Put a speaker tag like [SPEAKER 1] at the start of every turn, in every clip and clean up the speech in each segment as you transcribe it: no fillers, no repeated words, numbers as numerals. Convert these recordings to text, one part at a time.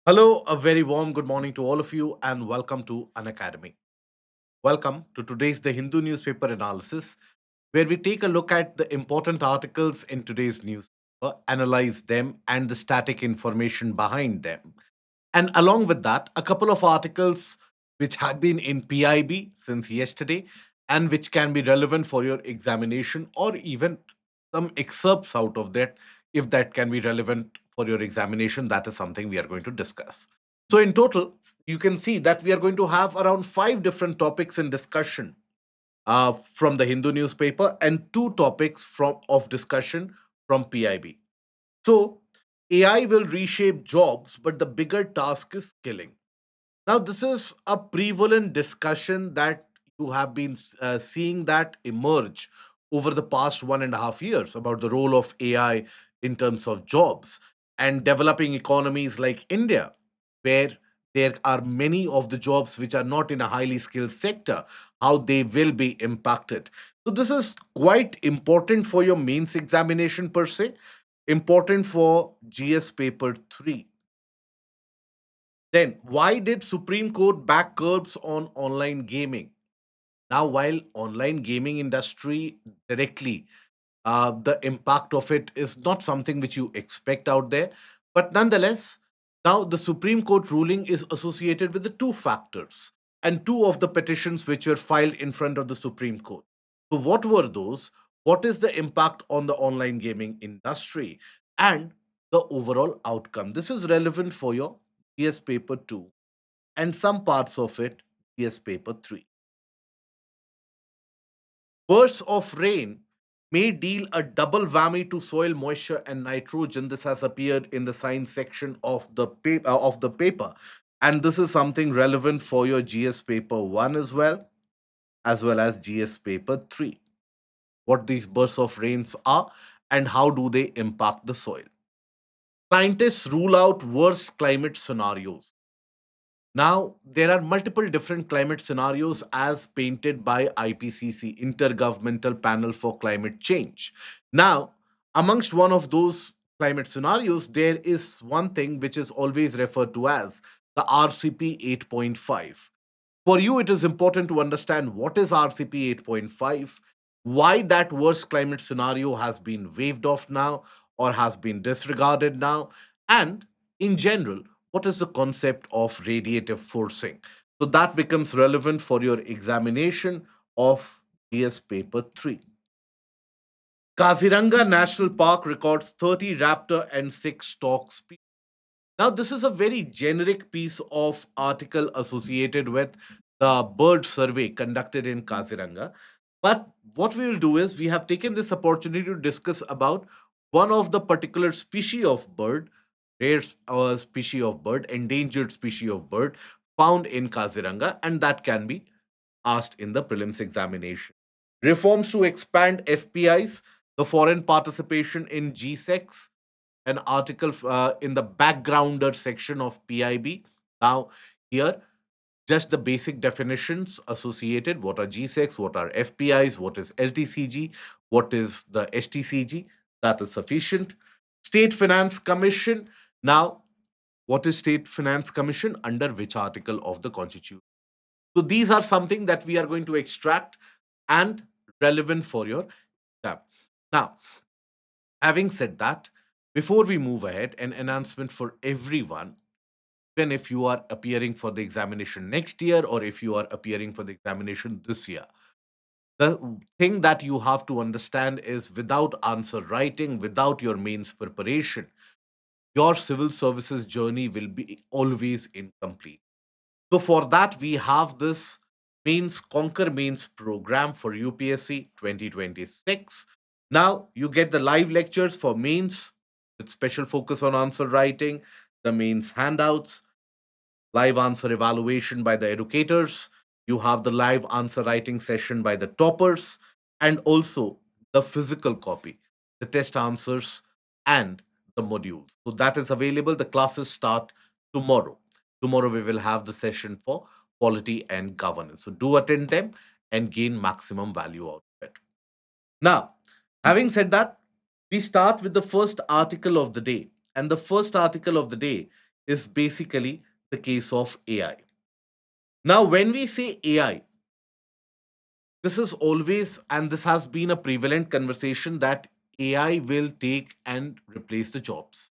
[SPEAKER 1] Hello, a very warm good morning to all of you, and welcome to Unacademy. Welcome to today's The Hindu newspaper analysis, where we take a look at the important articles in today's newspaper, analyze them, and the static information behind them. And along with that, a couple of articles which have been in PIB since yesterday and which can be relevant for your examination, or even some excerpts out of that, if that can be relevant for your examination. That is something we are going to discuss. So, in total, you can see that we are going to have around five different topics in discussion from the Hindu newspaper and two topics from of discussion from PIB. So, AI will reshape jobs, but the bigger task is skilling. Now, this is a prevalent discussion that you have been seeing that emerge over the past 1.5 years about the role of AI in terms of jobs and developing economies like India, where there are many of the jobs which are not in a highly skilled sector, how they will be impacted. So, this is quite important for your mains examination per se, important for GS paper 3. Then, why did Supreme Court back curbs on online gaming? Now, while online gaming industry directly, the impact of it is not something which you expect out there, but nonetheless, now the Supreme Court ruling is associated with the two factors and two of the petitions which were filed in front of the Supreme Court. So, what were those? What is the impact on the online gaming industry and the overall outcome? This is relevant for your GS paper 2 and some parts of it GS paper 3. Bursts of rain may deal a double whammy to soil moisture and nitrogen. This has appeared in the science section of the paper, and this is something relevant for your GS paper 1 as well as GS paper 3. What these bursts of rains are and how do they impact the soil. Scientists rule out worst climate scenarios. Now, there are multiple different climate scenarios as painted by IPCC, Intergovernmental Panel for Climate Change. Now, amongst one of those climate scenarios, there is one thing which is always referred to as the RCP 8.5. For you, it is important to understand what is RCP 8.5, why that worst climate scenario has been waived off now or has been disregarded now, and in general, what is the concept of radiative forcing. So that becomes relevant for your examination of DS paper 3. Kaziranga National Park records 30 raptor and 6 stork species. Now, this is a very generic piece of article associated with the bird survey conducted in Kaziranga. But what we will do is we have taken this opportunity to discuss about one of the particular species of bird, rare species of bird, endangered species of bird found in Kaziranga, and that can be asked in the prelims examination. Reforms to expand FPIs, the foreign participation in GSEX, an article in the backgrounder section of PIB. Now, here, just the basic definitions associated. What are GSEX? What are FPIs? What is LTCG? What is the STCG? That is sufficient. State Finance Commission. Now, what is State Finance Commission? Under which article of the Constitution? So, these are something that we are going to extract and relevant for your exam. Now, having said that, before we move ahead, an announcement for everyone, even if you are appearing for the examination next year or if you are appearing for the examination this year. The thing that you have to understand is without answer writing, without your mains preparation, your civil services journey will be always incomplete. So, for that, we have this Mains Conquer Mains program for UPSC 2026. Now, you get the live lectures for mains with special focus on answer writing, the mains handouts, live answer evaluation by the educators. You have the live answer writing session by the toppers, and also the physical copy, the test answers, and the modules. So that is available. The classes start tomorrow. Tomorrow we will have the session for quality and governance. So do attend them and gain maximum value out of it. Now, having said that, we start with the first article of the day. And the first article of the day is basically the case of AI. Now, when we say AI, this is always, and this has been a prevalent conversation, that AI will take and replace the jobs.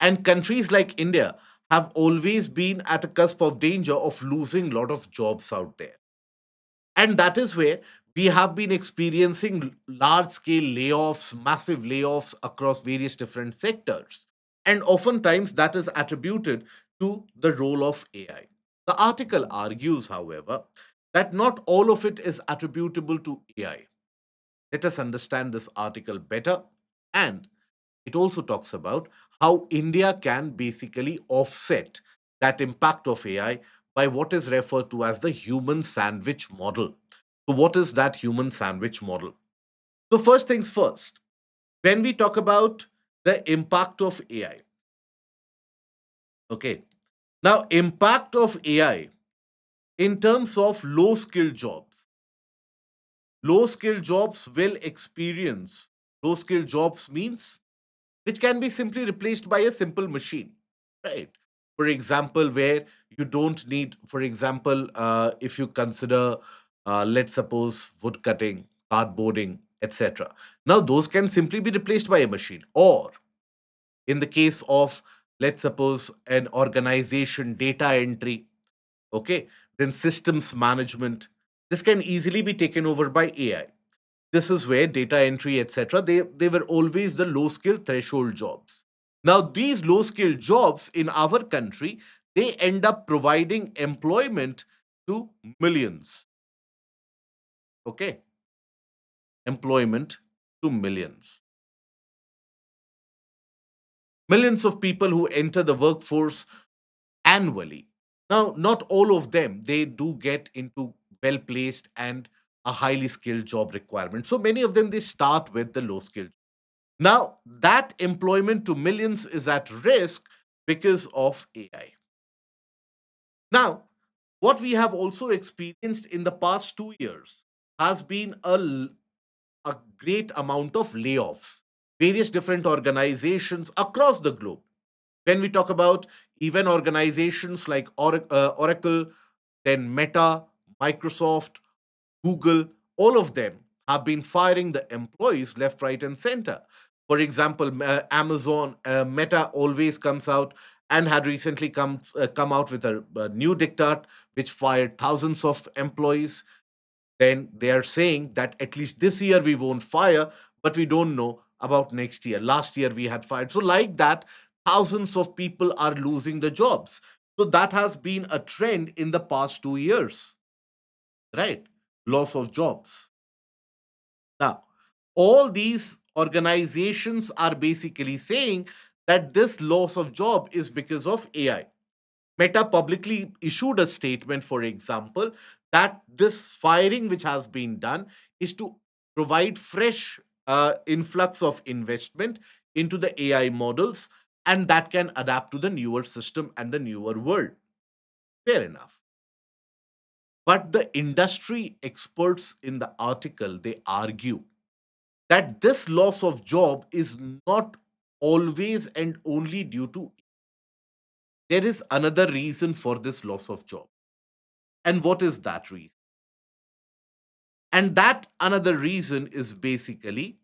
[SPEAKER 1] And countries like India have always been at a cusp of danger of losing a lot of jobs out there. And that is where we have been experiencing large scale layoffs, massive layoffs across various different sectors. And oftentimes that is attributed to the role of AI. The article argues, however, that not all of it is attributable to AI. Let us understand this article better. And it also talks about how India can basically offset that impact of AI by what is referred to as the human sandwich model. So, what is that human sandwich model? So, first things first, when we talk about the impact of AI, okay, now impact of AI in terms of low skill jobs will experience, low skill jobs means which can be simply replaced by a simple machine, right? For example, where you don't need, for example, if you consider, let's suppose, wood cutting, cardboarding, etc. Now, those can simply be replaced by a machine. Or in the case of, let's suppose, an organization, data entry, okay, then systems management, this can easily be taken over by AI. This is where data entry, etc., they were always the low skill threshold jobs. Now these low skill jobs in our country, they end up providing employment to millions. Okay, employment to millions of people who enter the workforce annually. Now not all of them, they do get into well placed and a highly skilled job requirement. So many of them, they start with the low skill. Now, that employment to millions is at risk because of AI. Now, what we have also experienced in the past 2 years has been a great amount of layoffs. Various different organizations across the globe. When we talk about even organizations like Oracle, then Meta, Microsoft, Google, all of them have been firing the employees left, right, and center. For example, Amazon, Meta always comes out and had recently come out with a new diktat which fired thousands of employees. Then they are saying that at least this year we won't fire, but we don't know about next year. Last year we had fired. So, like that, thousands of people are losing the jobs. So, that has been a trend in the past 2 years, right? Loss of jobs. Now, all these organizations are basically saying that this loss of job is because of AI. Meta publicly issued a statement, for example, that this firing which has been done is to provide fresh influx of investment into the AI models, and that can adapt to the newer system and the newer world. Fair enough. But the industry experts in the article, they argue that this loss of job is not always and only due to, there is another reason for this loss of job. And what is that reason? And that another reason is basically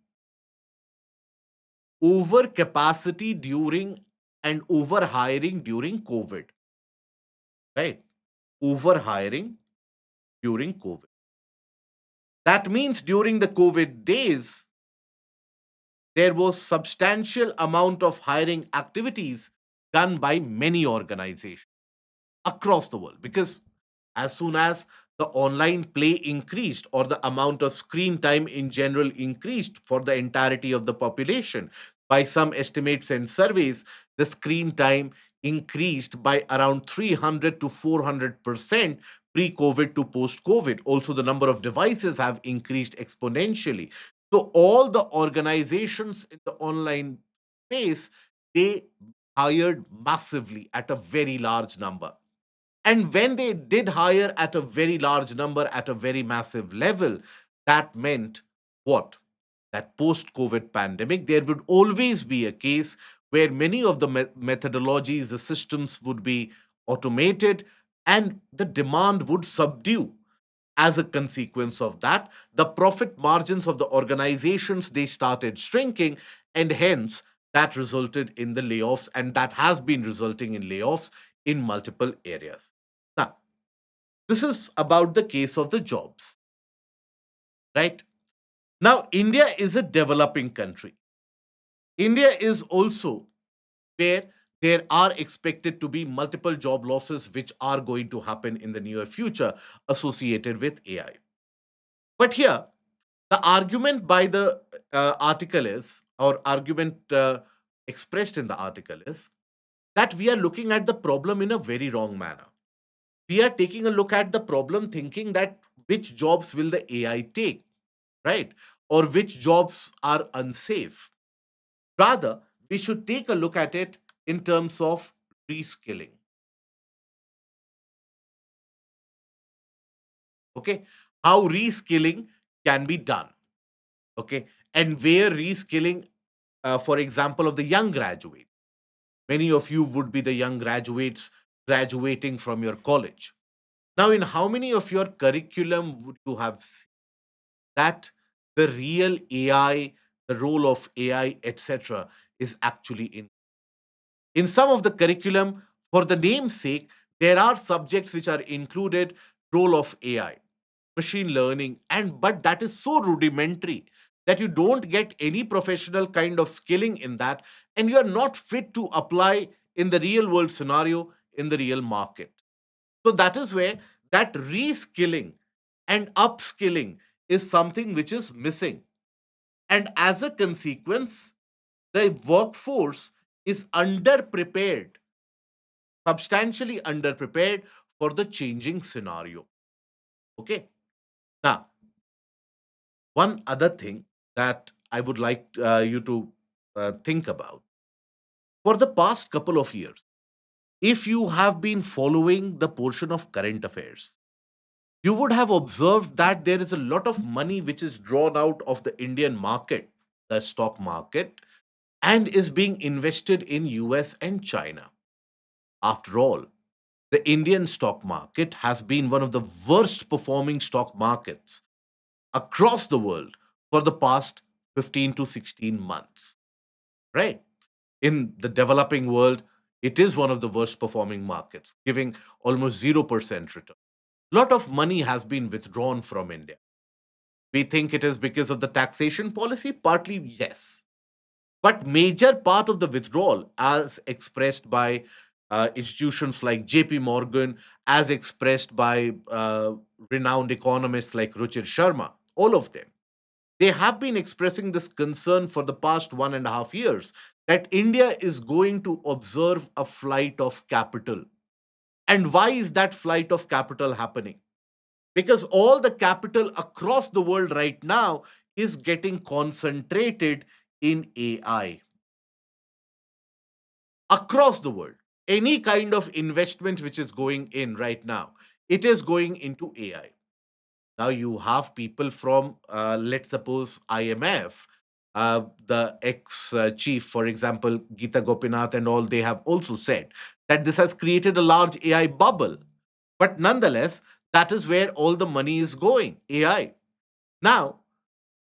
[SPEAKER 1] overcapacity during and overhiring during COVID, right? Overhiring during COVID. That means during the COVID days, there was substantial amount of hiring activities done by many organizations across the world, because as soon as the online play increased, or the amount of screen time in general increased for the entirety of the population, by some estimates and surveys, the screen time increased by around 300 to 400% pre-COVID to post-COVID. Also, the number of devices have increased exponentially. So all the organizations in the online space, they hired massively at a very large number. And when they did hire at a very large number, at a very massive level, that meant what? That post COVID pandemic, there would always be a case where many of the methodologies, the systems would be automated, and the demand would subdue. As a consequence of that, the profit margins of the organizations, they started shrinking, and hence that resulted in the layoffs, and that has been resulting in layoffs in multiple areas. Now, this is about the case of the jobs, right? Now, India is a developing country. India is also where there are expected to be multiple job losses which are going to happen in the near future associated with AI. But here, the argument by the article is, or argument expressed in the article is, that we are looking at the problem in a very wrong manner. We are taking a look at the problem thinking that which jobs will the AI take, right? Or which jobs are unsafe. Rather, we should take a look at it in terms of reskilling. Okay, how reskilling can be done. Okay, and where reskilling, for example, of the young graduate. Many of you would be the young graduates graduating from your college. Now, in how many of your curriculum would you have seen that the real AI, the role of AI, etc., is actually in some of the curriculum, for the name's sake, there are subjects which are included, role of AI, machine learning, and but that is so rudimentary that you don't get any professional kind of skilling in that, and you are not fit to apply in the real world scenario in the real market. So that is where that reskilling and upskilling is something which is missing. And as a consequence, the workforce is underprepared, substantially underprepared for the changing scenario. Okay. Now, one other thing that I would like you to think about, for the past couple of years, if you have been following the portion of current affairs, you would have observed that there is a lot of money which is drawn out of the Indian market, the stock market, and is being invested in US and China. After all, the Indian stock market has been one of the worst performing stock markets across the world for the past 15 to 16 months, right? In the developing world, it is one of the worst performing markets, giving almost 0% return. Lot of money has been withdrawn from India. We think it is because of the taxation policy, partly yes. But major part of the withdrawal, as expressed by institutions like JP Morgan, as expressed by renowned economists like Ruchir Sharma, all of them, they have been expressing this concern for the past 1.5 years that India is going to observe a flight of capital. And why is that flight of capital happening? Because all the capital across the world right now is getting concentrated in AI. Across the world, any kind of investment which is going in right now, it is going into AI. Now you have people from, let's suppose, IMF, the ex chief, for example, Geeta Gopinath and all, they have also said that this has created a large AI bubble. But nonetheless, that is where all the money is going, AI. Now,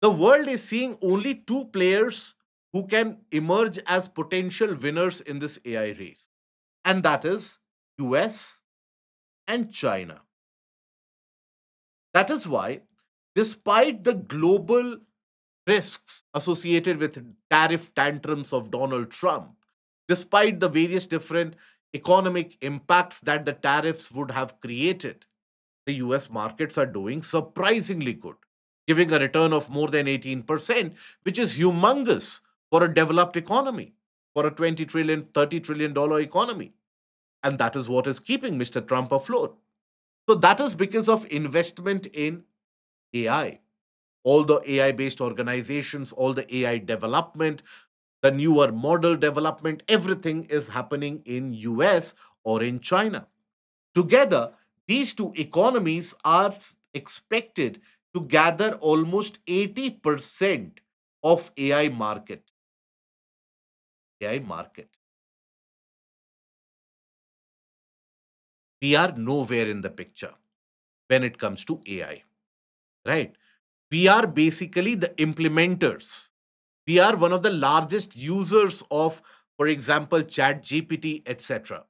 [SPEAKER 1] the world is seeing only two players who can emerge as potential winners in this AI race, and that is US and China. That is why, despite the global risks associated with tariff tantrums of Donald Trump, despite the various different economic impacts that the tariffs would have created, the US markets are doing surprisingly good, giving a return of more than 18%, which is humongous for a developed economy, for a 20 trillion, $30 trillion economy. And that is what is keeping Mr. Trump afloat. So that is because of investment in AI. All the AI based organizations, all the AI development, the newer model development, everything is happening in US or in China. Together, these two economies are expected to gather almost 80% of AI market. AI market. We are nowhere in the picture when it comes to AI, right? We are basically the implementers. We are one of the largest users of, for example, chat gpt, etc.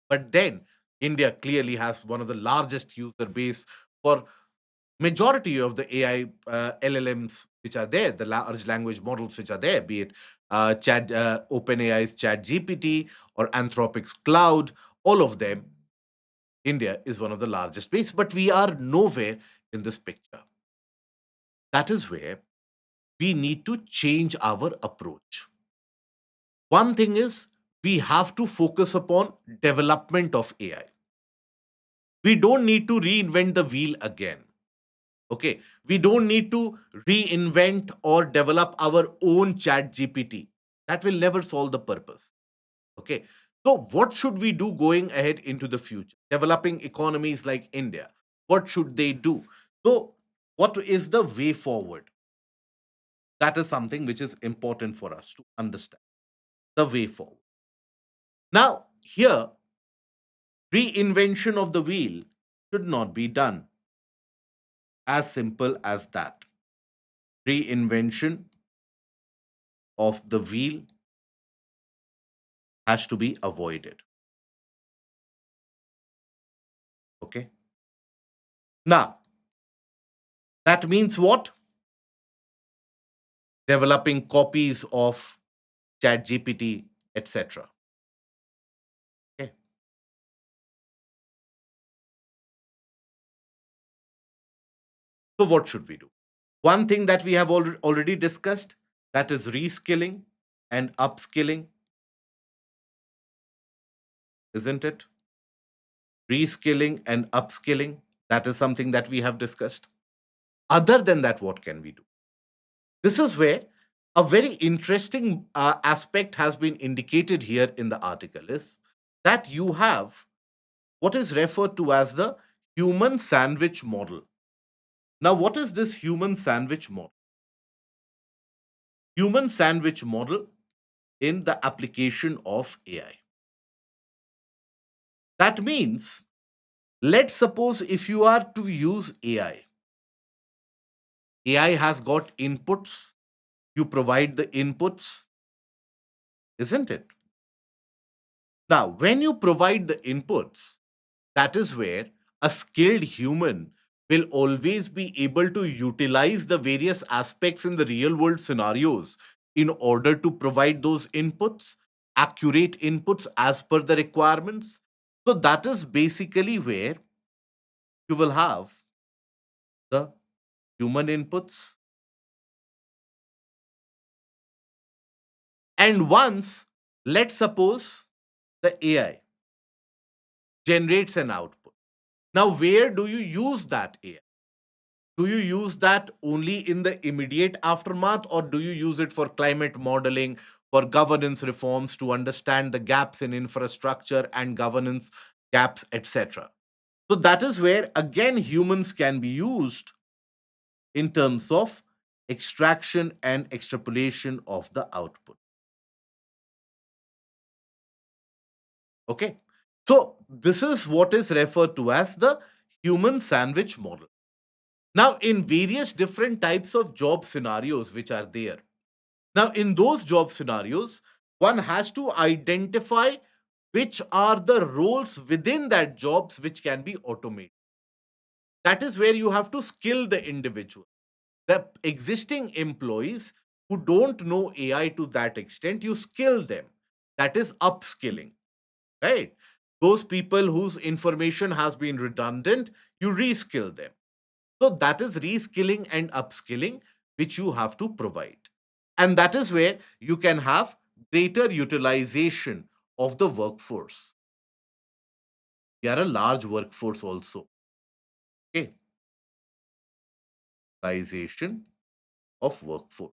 [SPEAKER 1] But then India clearly has one of the largest user base for majority of the AI LLMs which are there, the large language models which are there, be it chat OpenAI's chat gpt or Anthropic's cloud. All of them, India is one of the largest base, but we are nowhere in this picture. That is where we need to change our approach. One thing is, we have to focus upon development of AI. We don't need to reinvent the wheel again. Okay. We don't need to reinvent or develop our own chat GPT. That will never solve the purpose. Okay. So, what should we do going ahead into the future? Developing economies like India, what should they do? So, what is the way forward? That is something which is important for us to understand the way forward. Now, here, reinvention of the wheel should not be done. As simple as that. Reinvention of the wheel has to be avoided. Okay. Now, that means what? Developing copies of ChatGPT, etc. Okay. So, what should we do? One thing that we have already discussed, that is reskilling and upskilling, isn't it? Reskilling and upskilling, that is something that we have discussed. Other than that, what can we do? This is where a very interesting aspect has been indicated here in the article is that you have what is referred to as the human sandwich model. Now, what is this human sandwich model? Human sandwich model in the application of AI. That means, let's suppose if you are to use AI, AI has got inputs, you provide the inputs, isn't it? Now, when you provide the inputs, that is where a skilled human will always be able to utilize the various aspects in the real world scenarios in order to provide those inputs, accurate inputs as per the requirements. So, that is basically where you will have the human inputs. And once, let's suppose the AI generates an output. Now, where do you use that AI? Do you use that only in the immediate aftermath, or do you use it for climate modeling, for governance reforms, to understand the gaps in infrastructure and governance gaps, etc.? So, that is where again humans can be used in terms of extraction and extrapolation of the output. Okay. So, this is what is referred to as the human sandwich model. Now, in various different types of job scenarios which are there, now in those job scenarios, one has to identify which are the roles within that jobs which can be automated. That is where you have to skill the individual. The existing employees who don't know AI to that extent, you skill them. That is upskilling, right? Those people whose information has been redundant, you reskill them. So that is reskilling and upskilling which you have to provide. And that is where you can have greater utilization of the workforce. We are a large workforce also. Okay. Utilization of workforce.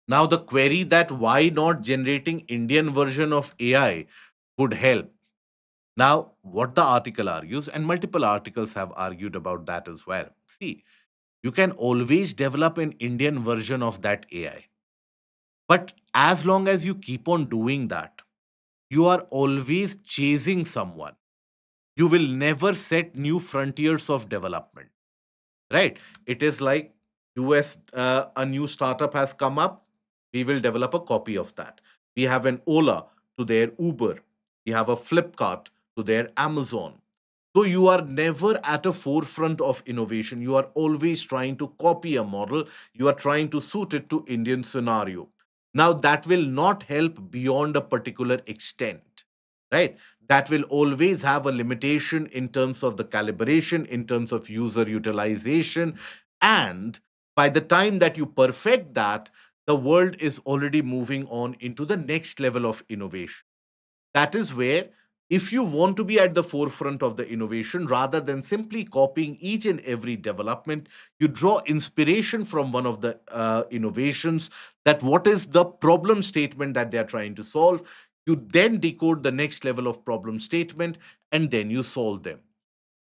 [SPEAKER 1] Now the query that why not generating Indian version of AI would help. Now, what the article argues, and multiple articles have argued about that as well. See, You can always develop an Indian version of that AI. But as long as you keep on doing that, you are always chasing someone. You will never set new frontiers of development, right? It is like US, a new startup has come up, we will develop a copy of that. We have an Ola to their Uber, we have a Flipkart to their Amazon. So you are never at a forefront of innovation. You are always trying to copy a model. You are trying to suit it to Indian scenario. Now that will not help beyond a particular extent, right? That will always have a limitation in terms of the calibration, in terms of user utilization. And by the time that you perfect that, the world is already moving on into the next level of innovation. That is where, if you want to be at the forefront of the innovation rather than simply copying each and every development, you draw inspiration from one of the innovations, that what is the problem statement that they are trying to solve. You then decode the next level of problem statement, and then you solve them.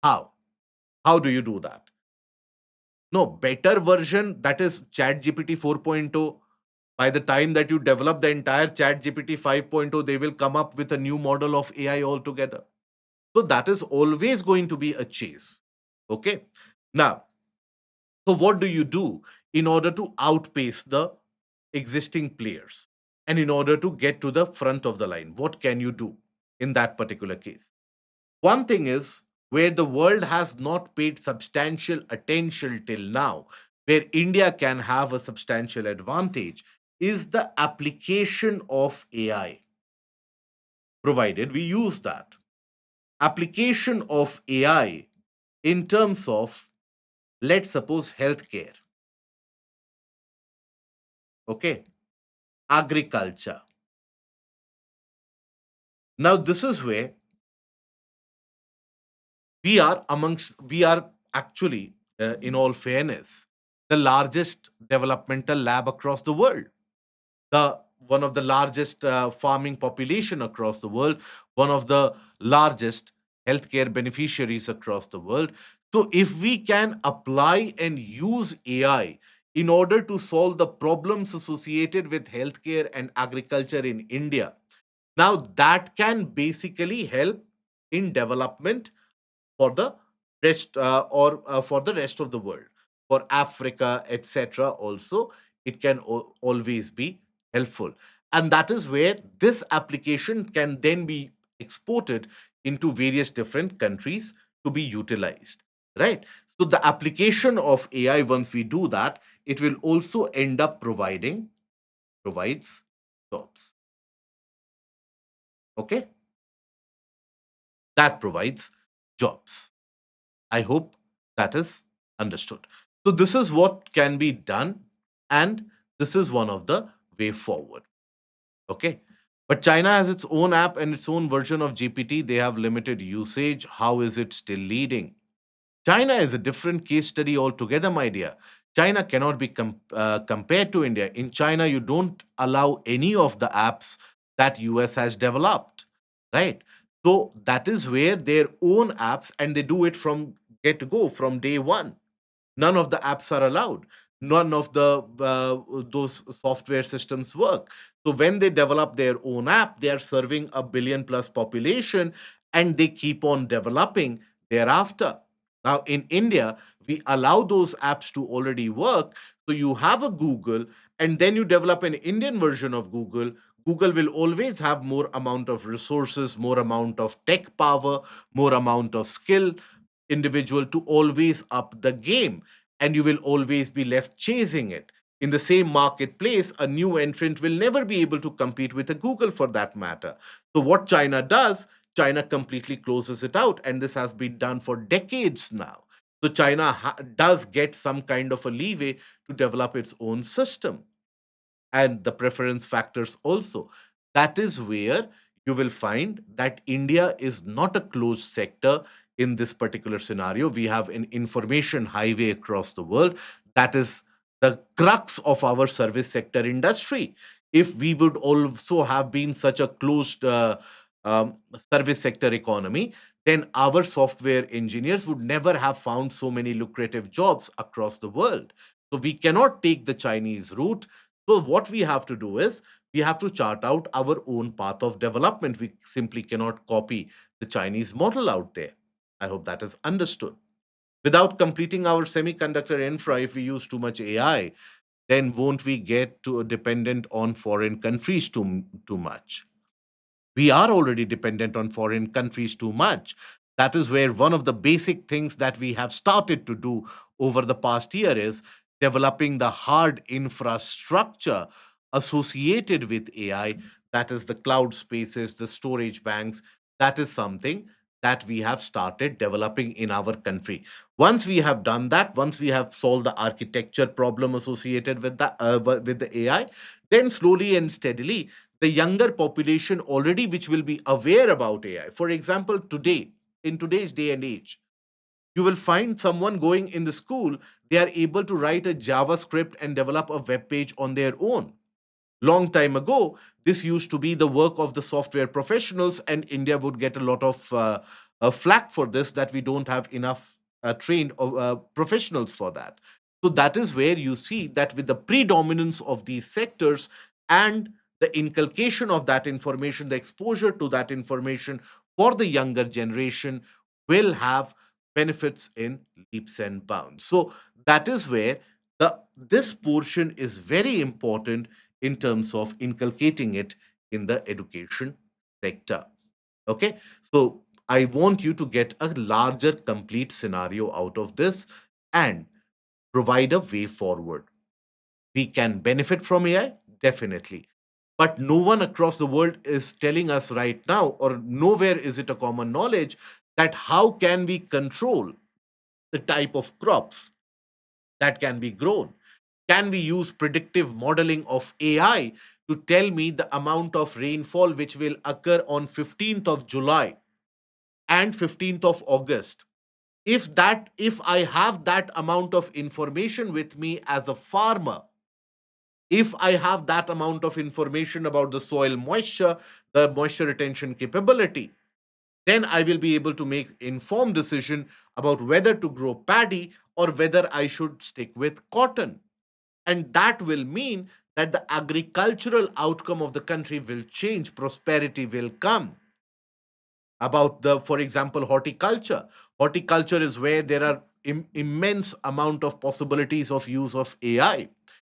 [SPEAKER 1] How how do you do that? No better version, that is chat gpt 4.0. By the time that you develop the entire chat gpt 5.0, they will come up with a new model of AI altogether. So that is always going to be a chase. Okay. Now, so what do you do in order to outpace the existing players, and in order to get to the front of the line? What can you do in that particular case? One thing is, where the world has not paid substantial attention till now, where India can have a substantial advantage, is the application of AI, provided we use that. Application of AI in terms of, let's suppose, healthcare, okay, agriculture. Now, this is where we are actually, in all fairness, the largest developmental lab across the world, the one of the largest farming population across the world, one of the largest healthcare beneficiaries across the world. So if we can apply and use AI in order to solve the problems associated with healthcare and agriculture in India, now that can basically help in development for the rest, or for the rest of the world, for Africa, etc. Also, it can always be helpful. And that is where this application can then be exported into various different countries to be utilized, right? So the application of AI, once we do that, it will also end up provides jobs. Okay, that provides jobs. I hope that is understood. So this is what can be done, and this is one of the way forward. Okay. But China has its own app and its own version of GPT. They have limited usage. How is it still leading? China is a different case study altogether, my dear. China cannot be compared to India. In China, you don't allow any of the apps that US has developed, right? So that is where their own apps, and they do it from get to go, from day one. None of the apps are allowed. None of the those software systems work. So when they develop their own app, they are serving a billion plus population, and they keep on developing thereafter. Now in India, we allow those apps to already work. So you have a Google, and then you develop an Indian version of Google. Google will always have more amount of resources, more amount of tech power, more amount of skill individual to always up the game, and you will always be left chasing it. In the same marketplace, a new entrant will never be able to compete with a Google for that matter. So what China does, China completely closes it out, and this has been done for decades now. So China does get some kind of a leeway to develop its own system, and the preference factors also. That is where you will find that India is not a closed sector in this particular scenario. We have an information highway across the world. That is the crux of our service sector industry. If we would also have been such a closed um, service sector economy, then our software engineers would never have found so many lucrative jobs across the world. So we cannot take the Chinese route. So what we have to do is we have to chart out our own path of development. We simply cannot copy the Chinese model out there. I hope that is understood. Without completing our semiconductor infra, if we use too much AI, then won't we get too dependent on foreign countries too much? We are already dependent on foreign countries too much. That is where one of the basic things that we have started to do over the past year is developing the hard infrastructure associated with AI. That is the cloud spaces, the storage banks. That is something that we have started developing in our country. Once we have done that, once we have solved the architecture problem associated with the AI, then slowly and steadily the younger population already which will be aware about AI. For example, today, in today's day and age, you will find someone going in the school, they are able to write a JavaScript and develop a web page on their own. Long time ago, this used to be the work of the software professionals, and India would get a lot of flack for this, that we don't have enough trained professionals for that. So that is where you see that with the predominance of these sectors and the inculcation of that information, the exposure to that information for the younger generation will have benefits in leaps and bounds. So that is where this portion is very important in terms of inculcating it in the education sector. Okay, so I want you to get a larger, complete scenario out of this and provide a way forward. We can benefit from AI, definitely. But no one across the world is telling us right now, or nowhere is it a common knowledge, that how can we control the type of crops that can be grown. Can we use predictive modeling of AI to tell me the amount of rainfall which will occur on 15th of July and 15th of August? If I have that amount of information with me as a farmer, if I have that amount of information about the soil moisture, the moisture retention capability, then I will be able to make informed decision about whether to grow paddy or whether I should stick with cotton. And that will mean that the agricultural outcome of the country will change, prosperity will come. About the, for example, horticulture is where there are immense amount of possibilities of use of AI,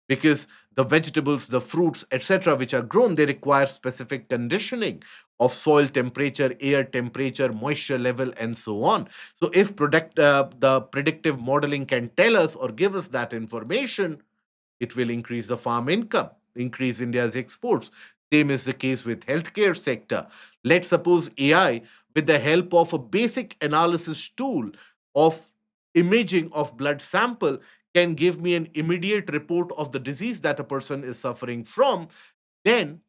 [SPEAKER 1] because the vegetables, the fruits, etc., which are grown, they require specific conditioning of soil temperature, air temperature, moisture level, and so on. So if the predictive modeling can tell us or give us that information, it will increase the farm income, increase India's exports. Same is the case with healthcare sector. Let's suppose AI, with the help of a basic analysis tool of imaging of blood sample, can give me an immediate report of the disease that a person is suffering from. Then,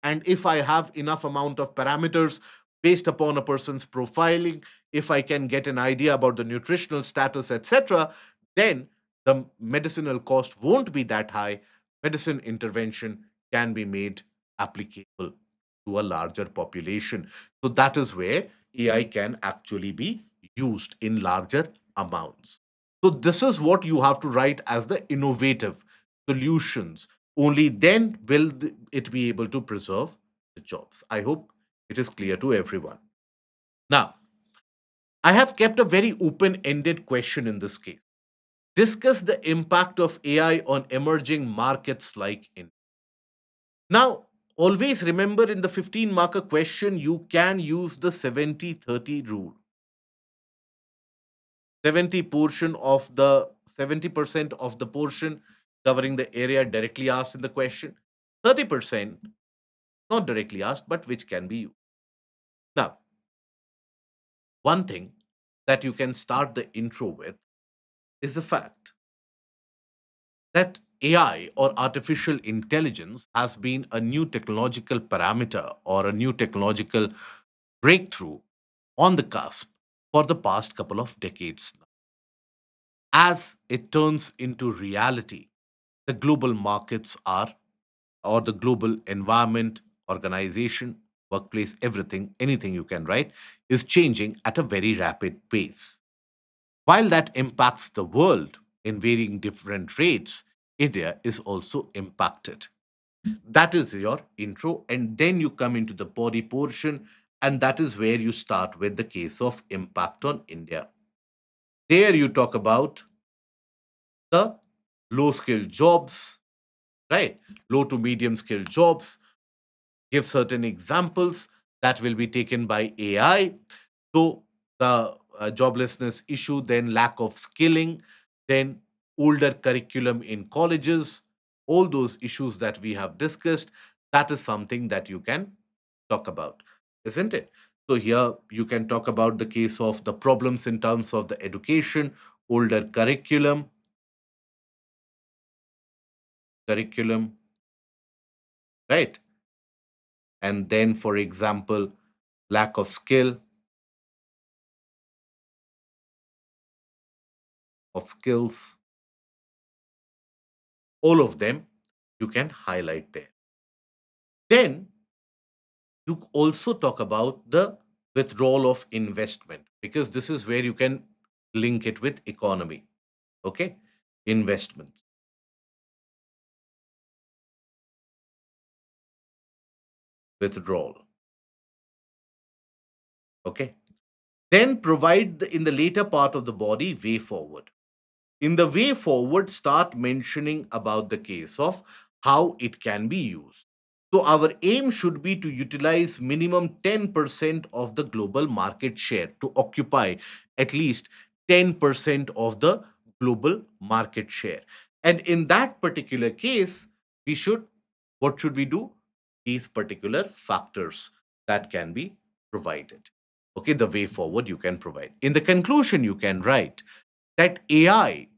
[SPEAKER 1] and if I have enough amount of parameters based upon a person's profiling, if I can get an idea about the nutritional status, etc., then the medicinal cost won't be that high. Medicine intervention can be made applicable to a larger population. So that is where AI can actually be used in larger amounts. So this is what you have to write as the innovative solutions. Only then will it be able to preserve the jobs. I hope it is clear to everyone. Now, I have kept a very open ended question in this case. Discuss the impact of AI on emerging markets like India. Now, always remember, in the 15 marker question, you can use the 70-30 rule. 70% of the portion covering the area directly asked in the question, 30% not directly asked, but which can be used. Now, one thing that you can start the intro with is the fact that AI, or artificial intelligence, has been a new technological parameter or a new technological breakthrough on the cusp for the past couple of decades now. As it turns into reality, the global markets are, or the global environment organization, workplace, everything, anything you can write, is changing at a very rapid pace. While that impacts the world in varying different rates, India is also impacted. That is your intro, and then you come into the body portion, and that is where you start with the case of impact on India. There you talk about the low skilled jobs, right? Low to medium skilled jobs, give certain examples that will be taken by AI. So the joblessness issue, then lack of skilling, then older curriculum in colleges, all those issues that we have discussed, that is something that you can talk about, isn't it? So here you can talk about the case of the problems in terms of the education, older curriculum, right? And then, for example, lack of skills, all of them you can highlight there. Then you also talk about the withdrawal of investment, because this is where you can link it with economy. Okay, investments, withdrawal. Okay, then provide in the later part of the body way forward. In the way forward, start mentioning about the case of how it can be used. So our aim should be to utilize minimum 10% of the global market share, to occupy at least 10% of the global market share. And in that particular case, we should, what should we do? These particular factors that can be provided. Okay, the way forward you can provide. In the conclusion, you can write that AI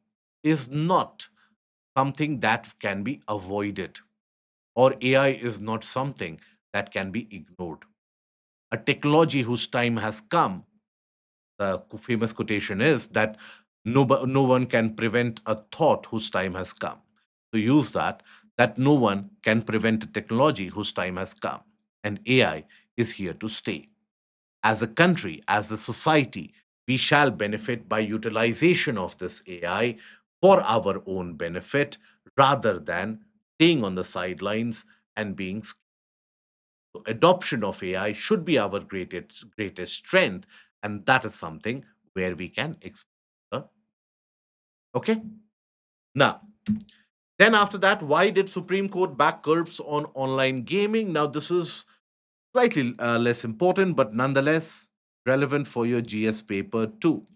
[SPEAKER 1] is not something that can be avoided, or AI is not something that can be ignored. A technology whose time has come, the famous quotation is that no one can prevent a thought whose time has come. To use that, that no one can prevent a technology whose time has come. And AI is here to stay. As a country, as a society, we shall benefit by utilization of this AI for our own benefit, rather than staying on the sidelines and being so adoption of AI should be our greatest strength, and that is something where we can explore. Okay. Now, then after that, why did Supreme Court back curbs on online gaming? Now, this is slightly less important, but nonetheless relevant for your GS paper too.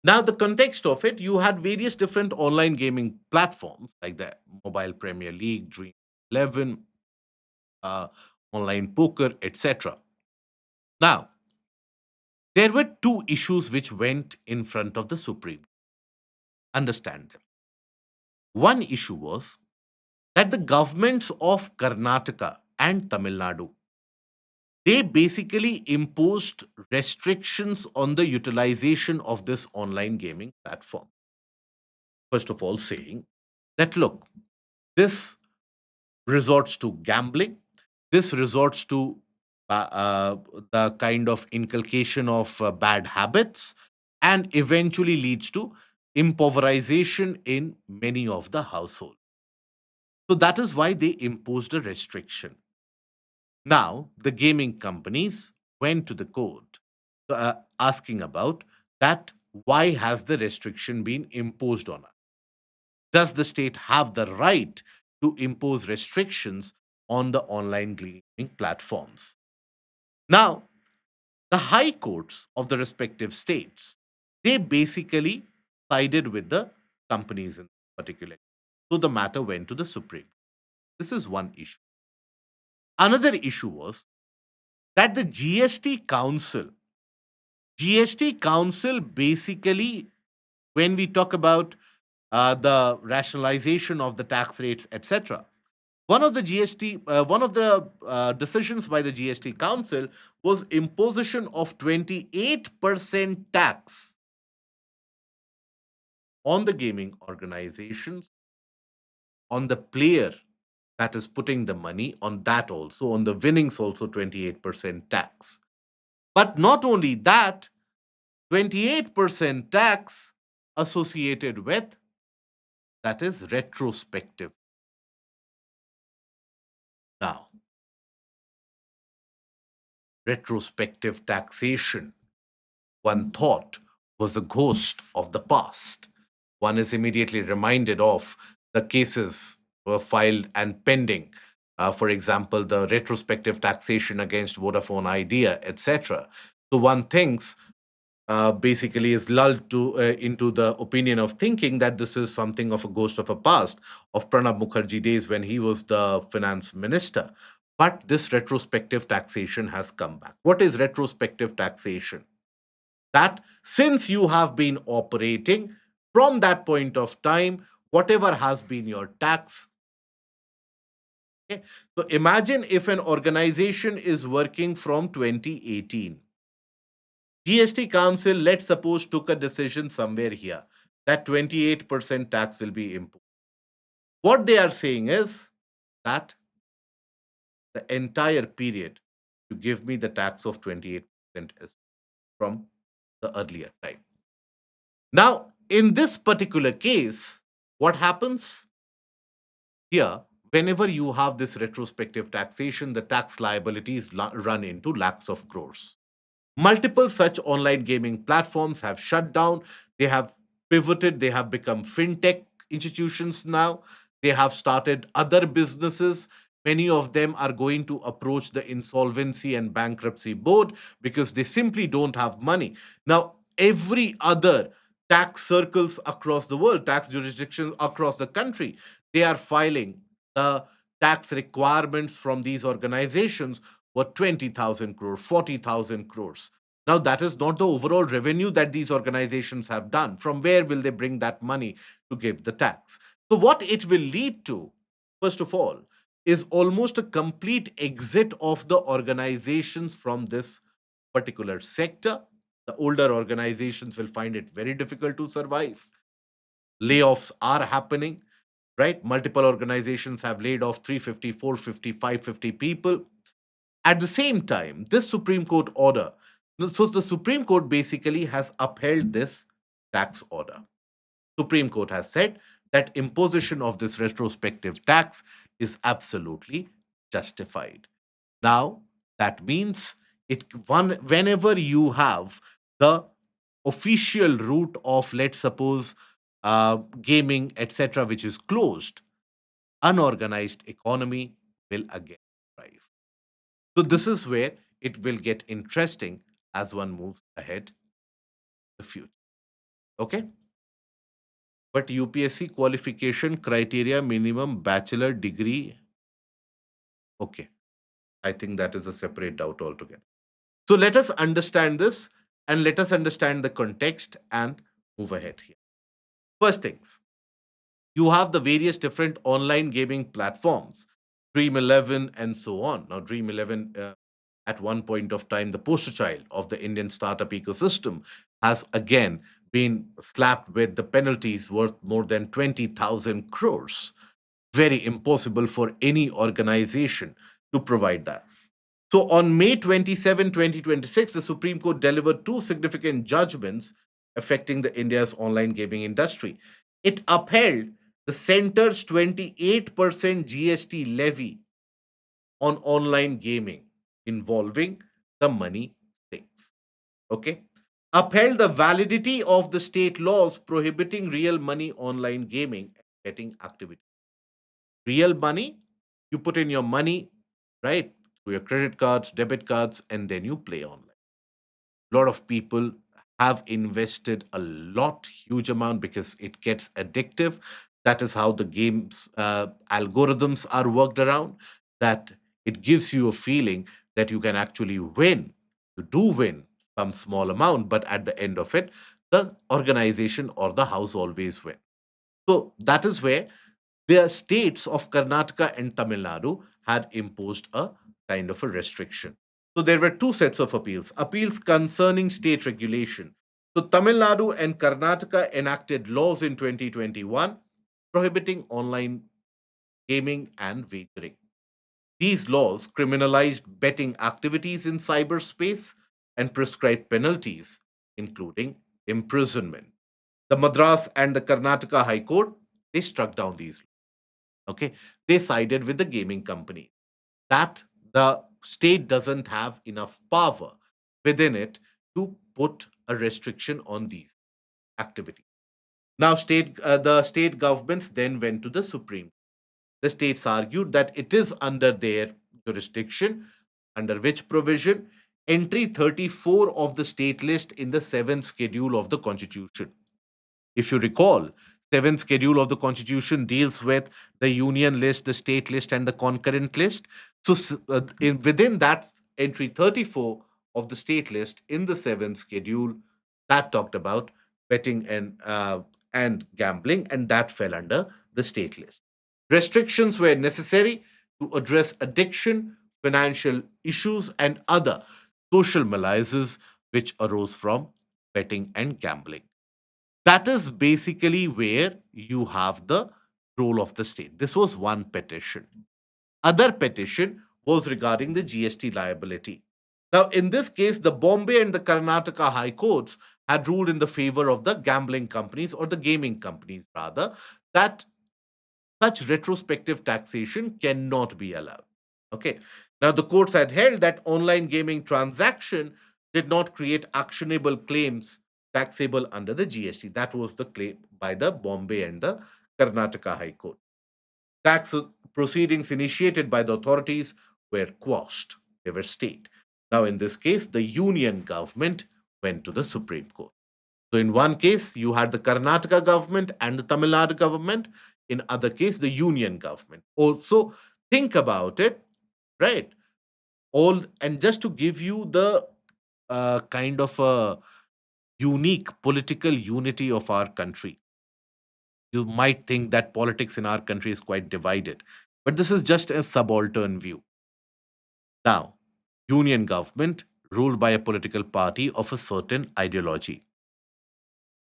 [SPEAKER 1] Now, the context of it, you had various different online gaming platforms like the Mobile Premier League, Dream 11, uh, online poker, etc. Now, there were two issues which went in front of the Supreme. Understand them. One issue was that the governments of Karnataka and Tamil Nadu, they basically imposed restrictions on the utilization of this online gaming platform. First of all, saying that look, this resorts to gambling, this resorts to the kind of inculcation of bad habits, and eventually leads to impoverization in many of the households. So that is why they imposed a restriction. Now, the gaming companies went to the court asking about that, why has the restriction been imposed on us? Does the state have the right to impose restrictions on the online gaming platforms? Now, the high courts of the respective states, they basically sided with the companies in particular. So the matter went to the Supreme. This is one issue. Another issue was that the GST Council basically, when we talk about the rationalization of the tax rates, etc., one of the decisions by the GST Council was imposition of 28% tax on the gaming organizations, on the player, that is putting the money on that also, on the winnings also 28% tax. But not only that, 28% tax associated with, that is retrospective. Now, retrospective taxation, one thought, was a ghost of the past. One is immediately reminded of the cases were filed and pending. For example, the retrospective taxation against Vodafone Idea, etc. So one thinks, basically is lulled into the opinion of thinking that this is something of a ghost of a past of Pranab Mukherjee days when he was the finance minister. But this retrospective taxation has come back. What is retrospective taxation? That since you have been operating from that point of time, whatever has been your tax. Okay? So imagine if an organization is working from 2018. GST Council, let's suppose, took a decision somewhere here that 28% tax will be imposed. What they are saying is that the entire period you give me the tax of 28% is from the earlier time. Now, in this particular case, what happens here? Whenever you have this retrospective taxation, the tax liabilities run into lakhs of crores. Multiple such online gaming platforms have shut down. They have pivoted. They have become fintech institutions now. They have started other businesses. Many of them are going to approach the insolvency and bankruptcy board because they simply don't have money. Now, every other tax circles across the world, tax jurisdictions across the country, they are filing the tax requirements from these organizations were 20,000 crore, 40,000 crores. Now, that is not the overall revenue that these organizations have done. From where will they bring that money to give the tax? So, what it will lead to, first of all, is almost a complete exit of the organizations from this particular sector. The older organizations will find it very difficult to survive. Layoffs are happening, right? Multiple organizations have laid off 350, 450, 550 people. At the same time, this Supreme Court order, so the Supreme Court basically has upheld this tax order. Supreme Court has said that imposition of this retrospective tax is absolutely justified. Now, that means whenever you have the official route of, let's suppose, gaming, etc., which is closed, unorganized economy will again thrive. So this is where it will get interesting as one moves ahead the future. Okay. But UPSC qualification criteria minimum bachelor degree. Okay. I think that is a separate doubt altogether. So let us understand this and let us understand the context and move ahead here. First things, you have the various different online gaming platforms, Dream 11 and so on. Now, Dream 11, at one point of time, the poster child of the Indian startup ecosystem, has again been slapped with the penalties worth more than 20,000 crores. Very impossible for any organization to provide that. So on May 27, 2026, the Supreme Court delivered two significant judgments affecting the India's online gaming industry. It upheld the center's 28% GST levy on online gaming involving the money states. Okay. Upheld the validity of the state laws prohibiting real money online gaming and betting activity. Real money, you put in your money, right, through your credit cards, debit cards, and then you play online. A lot of people have invested a lot, huge amount, because it gets addictive. That is how the game's algorithms are worked around, that it gives you a feeling that you can actually win. You do win some small amount, but at the end of it, the organization or the house always win. So that is where the states of Karnataka and Tamil Nadu had imposed a kind of a restriction. So there were two sets of appeals concerning state regulation. So Tamil Nadu and Karnataka enacted laws in 2021 prohibiting online gaming, and wagering. These laws criminalized betting activities in cyberspace and prescribed penalties, including imprisonment. The Madras and the Karnataka High Court, they struck down these laws. Okay, they sided with the gaming company that the state doesn't have enough power within it to put a restriction on these activities. Now, the state governments then went to the Supreme. The states argued that it is under their jurisdiction, under which provision entry 34 of the state list in the 7th schedule of the Constitution. If you recall, 7th schedule of the Constitution deals with the union list, the state list, and the concurrent list. So, within that entry 34 of the state list in the 7th schedule, that talked about betting and gambling, and that fell under the state list. Restrictions were necessary to address addiction, financial issues, and other social malaises which arose from betting and gambling. That is basically where you have the role of the state. This was one petition. Other petition was regarding the GST liability. Now, in this case, the Bombay and the Karnataka High Courts had ruled in the favor of the gambling companies, or the gaming companies rather, that such retrospective taxation cannot be allowed. Okay. Now, the courts had held that online gaming transaction did not create actionable claims taxable under the GST. That was the claim by the Bombay and the Karnataka High Court. Tax proceedings initiated by the authorities were quashed, they were stayed. Now, in this case, the union government went to the Supreme Court. So in one case, you had the Karnataka government and the Tamil Nadu government. In other case, the union government. Also, think about it, right? All and just to give you the kind of a unique political unity of our country, you might think that politics in our country is quite divided, but this is just a subaltern view. Now, union government ruled by a political party of a certain ideology.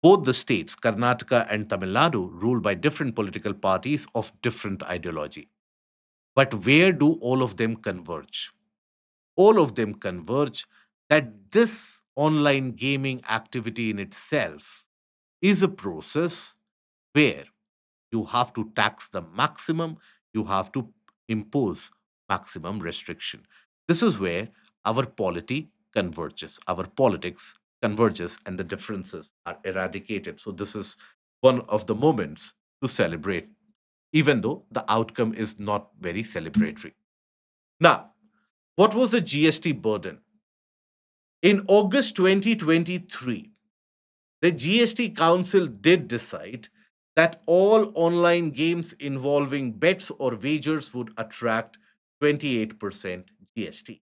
[SPEAKER 1] Both the states, Karnataka and Tamil Nadu, ruled by different political parties of different ideology. But where do all of them converge? All of them converge that this online gaming activity in itself is a process where you have to tax the maximum, you have to impose maximum restriction. This is where our polity converges, our politics converges, and the differences are eradicated. So, this is one of the moments to celebrate, even though the outcome is not very celebratory. Now, what was the GST burden? In August 2023, the GST Council did decide that all online games involving bets or wagers would attract 28% GST.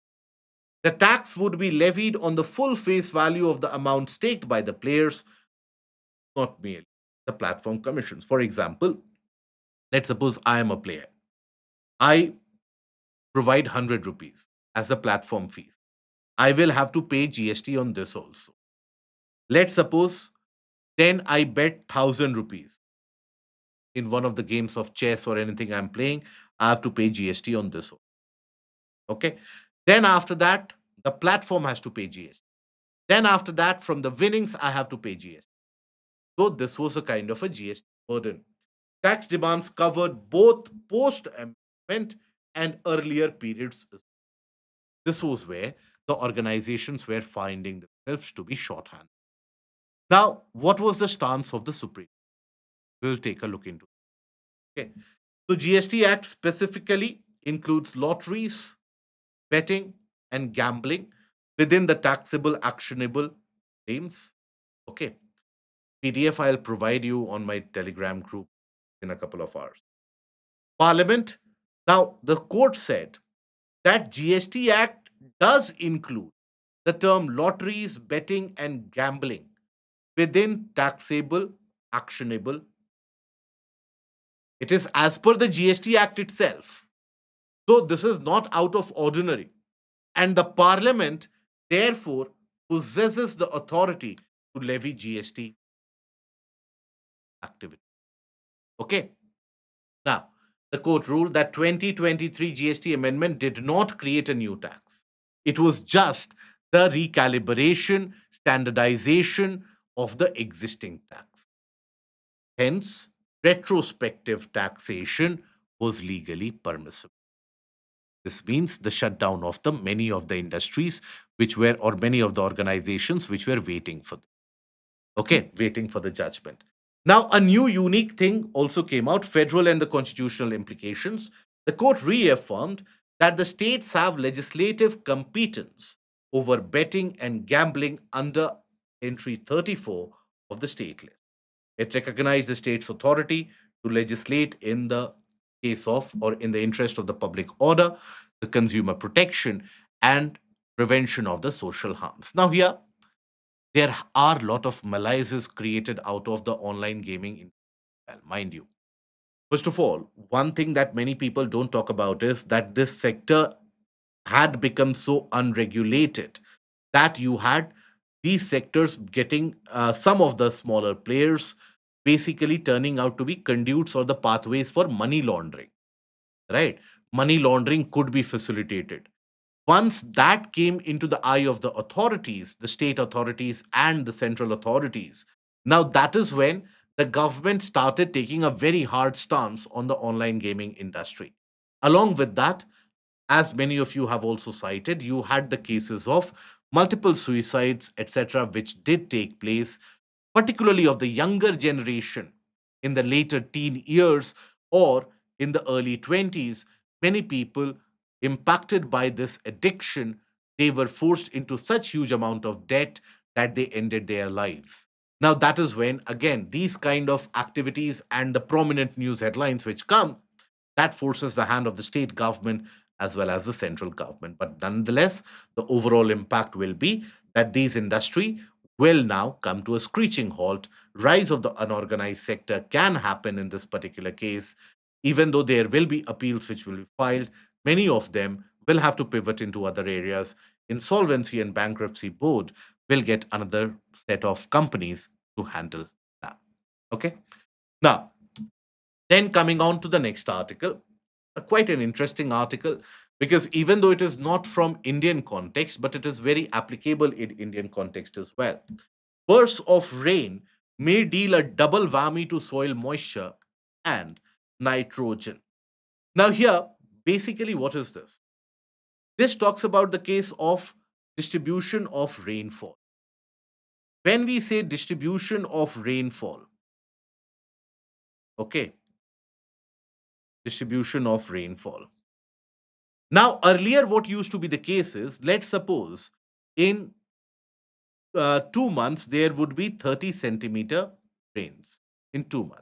[SPEAKER 1] The tax would be levied on the full face value of the amount staked by the players, not merely the platform commissions. For example, let's suppose I am a player. I provide 100 rupees as the platform fees. I will have to pay GST on this also. Let's suppose then I bet 1000 rupees in one of the games of chess or anything I'm playing. I have to pay GST on this. Okay. Then after that, the platform has to pay GST. Then after that, from the winnings, I have to pay GST. So this was a kind of a GST burden. Tax demands covered both post amendment and earlier periods. This was where the organizations were finding themselves to be shorthand. Now, what was the stance of the Supreme? We'll take a look into it. Okay. So GST Act specifically includes lotteries, betting, and gambling within the taxable actionable claims. Okay. PDF I'll provide you on my Telegram group in a couple of hours. Parliament. Now, the court said that GST Act does include the term lotteries, betting, and gambling within taxable actionable. It is as per the GST Act itself. So this is not out of ordinary. And the parliament, therefore, possesses the authority to levy GST activity. Okay. Now, the court ruled that 2023 GST amendment did not create a new tax. It was just the recalibration, standardization of the existing tax. Hence, retrospective taxation was legally permissible. This means the shutdown of the many of the industries which were, or many of the organizations which were waiting for, okay, waiting for the judgment. Now, a new unique thing also came out, federal and the constitutional implications. The court reaffirmed that the states have legislative competence over betting and gambling under entry 34 of the state list. It recognized the state's authority to legislate in the case of, or in the interest of, the public order, the consumer protection, and prevention of the social harms. Now, here there are a lot of malaises created out of the online gaming well, mind you. First of all, one thing that many people don't talk about is that this sector had become so unregulated that you had these sectors getting some of the smaller players basically turning out to be conduits or the pathways for money laundering, right? Money laundering could be facilitated. Once that came into the eye of the authorities, the state authorities and the central authorities, now that is when the government started taking a very hard stance on the online gaming industry. Along with that, as many of you have also cited, you had the cases of multiple suicides, etc., which did take place, particularly of the younger generation in the later teen years or in the early 20s. Many people impacted by this addiction, they were forced into such huge amount of debt that they ended their lives. Now that is when again these kind of activities and the prominent news headlines which come, that forces the hand of the state government as well as the central government. But nonetheless, the overall impact will be that these industry will now come to a screeching halt. Rise of the unorganized sector can happen in this particular case. Even though there will be appeals which will be filed, many of them will have to pivot into other areas. Insolvency and bankruptcy board will get another set of companies to handle that. Okay. Now, then coming on to the next article, quite an interesting article, because even though it is not from Indian context, but it is very applicable in Indian context as well. Bursts of rain may deal a double whammy to soil moisture and nitrogen. Now, here, basically, what is this? This talks about the case of distribution of rainfall. When we say distribution of rainfall, okay, distribution of rainfall. Now, earlier, what used to be the case is, let's suppose in 2 months, there would be 30 centimeter rains in 2 months.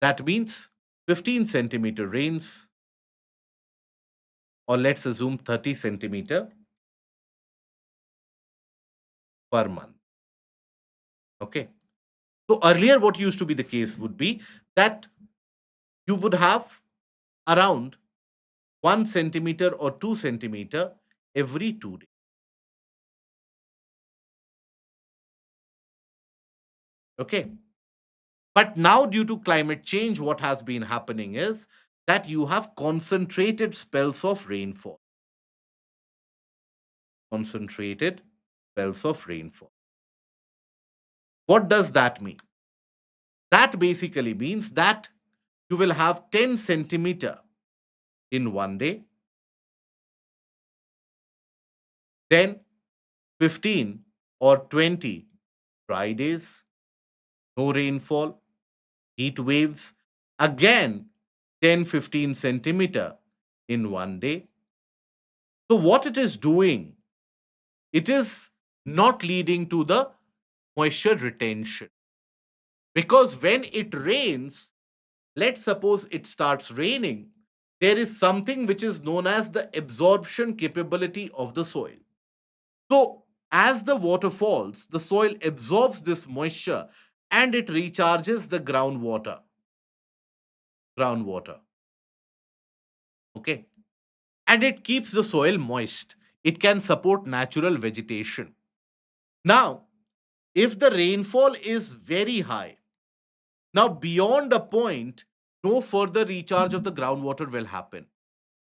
[SPEAKER 1] That means 15 centimeter rains, or let's assume 30 centimeter per month. Okay. So earlier, what used to be the case would be that you would have around 1 centimeter or 2 centimeter every 2 days. Okay. But now, due to climate change, what has been happening is that you have concentrated spells of rainfall. Concentrated spells of rainfall. What does that mean? That basically means that you will have 10 centimeter in one day, then 15 or 20 dry days, no rainfall, heat waves, again 10, 15 centimeter in one day. So what it is doing, it is not leading to the moisture retention. Because when it rains, let's suppose it starts raining, there is something which is known as the absorption capability of the soil. So, as the water falls, the soil absorbs this moisture and it recharges the groundwater. Groundwater. Okay. And it keeps the soil moist. It can support natural vegetation. Now, if the rainfall is very high, now beyond a point, no further recharge of the groundwater will happen.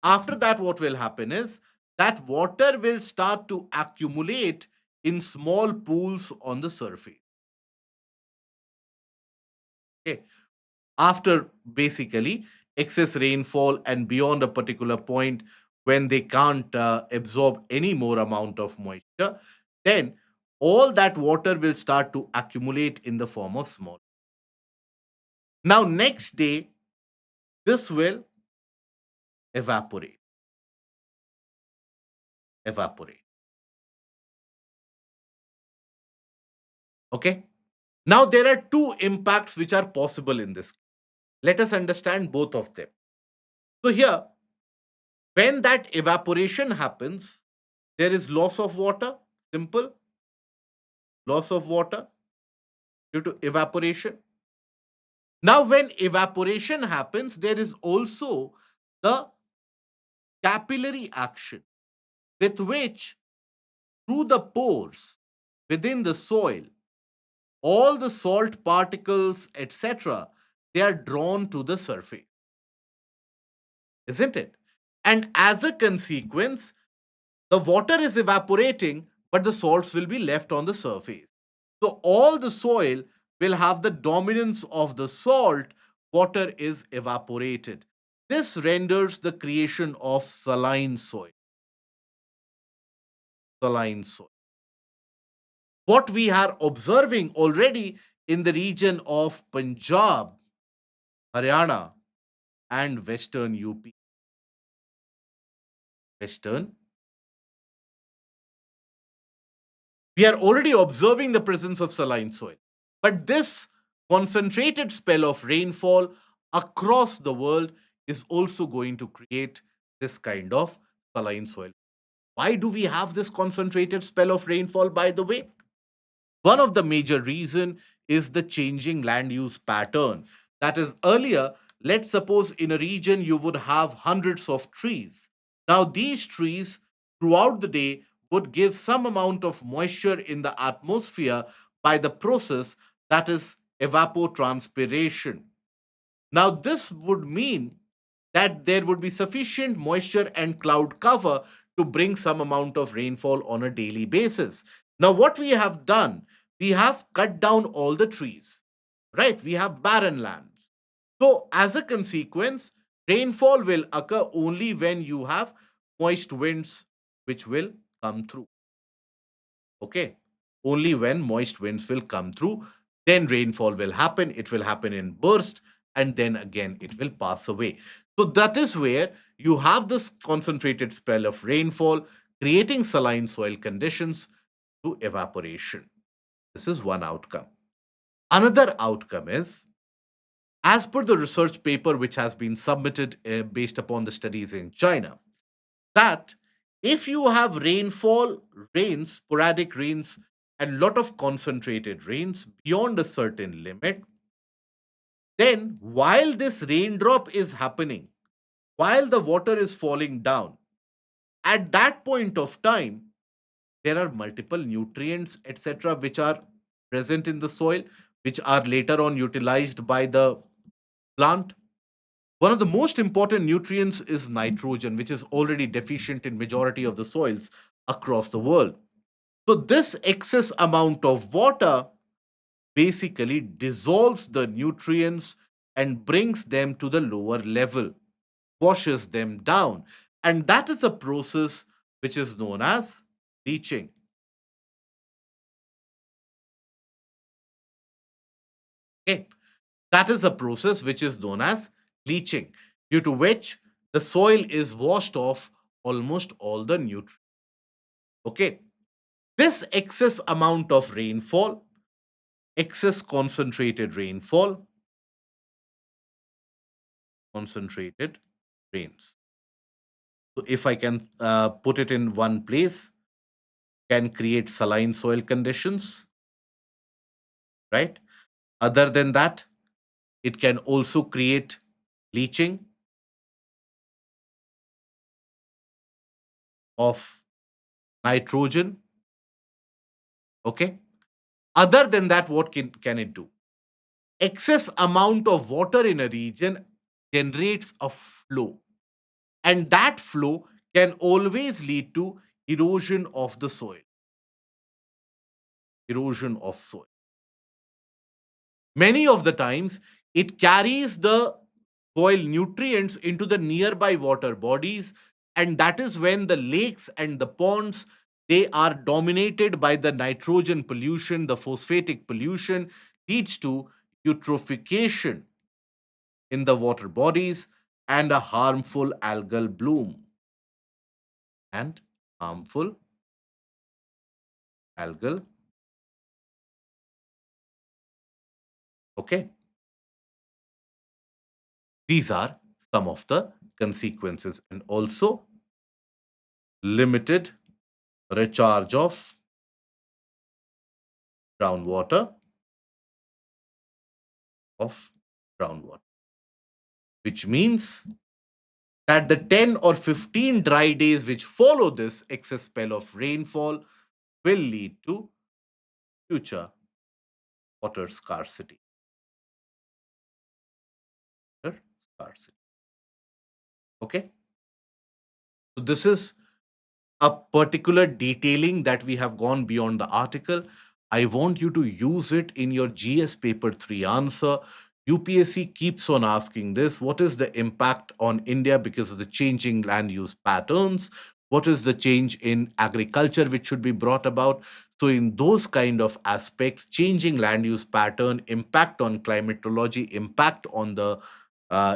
[SPEAKER 1] After that, what will happen is that water will start to accumulate in small pools on the surface. Okay. After basically excess rainfall and beyond a particular point, when they can't absorb any more amount of moisture, then all that water will start to accumulate in the form of small. Now, next day, this will evaporate. Evaporate. Okay. Now, there are two impacts which are possible in this. Let us understand both of them. So, here, when that evaporation happens, there is loss of water. Simple. Loss of water due to evaporation. Now, when evaporation happens, there is also the capillary action with which, through the pores within the soil, all the salt particles, etc., they are drawn to the surface, isn't it? And as a consequence, the water is evaporating, but the salts will be left on the surface. So all the soil will have the dominance of the salt, water is evaporated. This renders the creation of saline soil. Saline soil. What we are observing already in the region of Punjab, Haryana, and Western UP. Western. We are already observing the presence of saline soil. But this concentrated spell of rainfall across the world is also going to create this kind of saline soil. Why do we have this concentrated spell of rainfall, by the way? One of the major reason is the changing land use pattern. That is, earlier, let's suppose in a region you would have hundreds of trees. Now, these trees throughout the day would give some amount of moisture in the atmosphere by the process that is evapotranspiration. Now, this would mean that there would be sufficient moisture and cloud cover to bring some amount of rainfall on a daily basis. Now, what we have done, we have cut down all the trees, right? We have barren lands. So, as a consequence, rainfall will occur only when you have moist winds which will come through. Okay. Only when moist winds will come through, then rainfall will happen. It will happen in burst, and then again it will pass away. So that is where you have this concentrated spell of rainfall, creating saline soil conditions through evaporation. This is one outcome. Another outcome is, as per the research paper which has been submitted based upon the studies in China, that if you have rainfall, rains, sporadic rains, and lot of concentrated rains beyond a certain limit, then while this raindrop is happening, while the water is falling down, at that point of time, there are multiple nutrients, etc., which are present in the soil, which are later on utilized by the plant. One of the most important nutrients is nitrogen, which is already deficient in majority of the soils across the world. So this excess amount of water basically dissolves the nutrients and brings them to the lower level, washes them down. And that is a process which is known as leaching. Okay. That is a process which is known as leaching, due to which the soil is washed off almost all the nutrients. Okay. This excess amount of rainfall, excess concentrated rainfall, concentrated rains. So if I can put it in one place, can create saline soil conditions, right? Other than that, it can also create leaching of nitrogen. Okay. Other than that, what can it do? Excess amount of water in a region generates a flow, and that flow can always lead to erosion of the soil. Erosion of soil. Many of the times, it carries the soil nutrients into the nearby water bodies, and that is when the lakes and the ponds, they are dominated by the nitrogen pollution, the phosphatic pollution, leads to eutrophication in the water bodies and a harmful algal bloom. And harmful algal. Okay, these are some of the consequences, and also limited recharge of groundwater of groundwater, which means that the 10 or 15 dry days which follow this excess spell of rainfall will lead to future water scarcity. Water scarcity. Okay, so this is a particular detailing that we have gone beyond the article. I want you to use it in your GS paper 3 answer. UPSC keeps on asking this: what is the impact on India because of the changing land use patterns? What is the change in agriculture which should be brought about? So, in those kind of aspects, changing land use pattern, impact on climatology, impact on the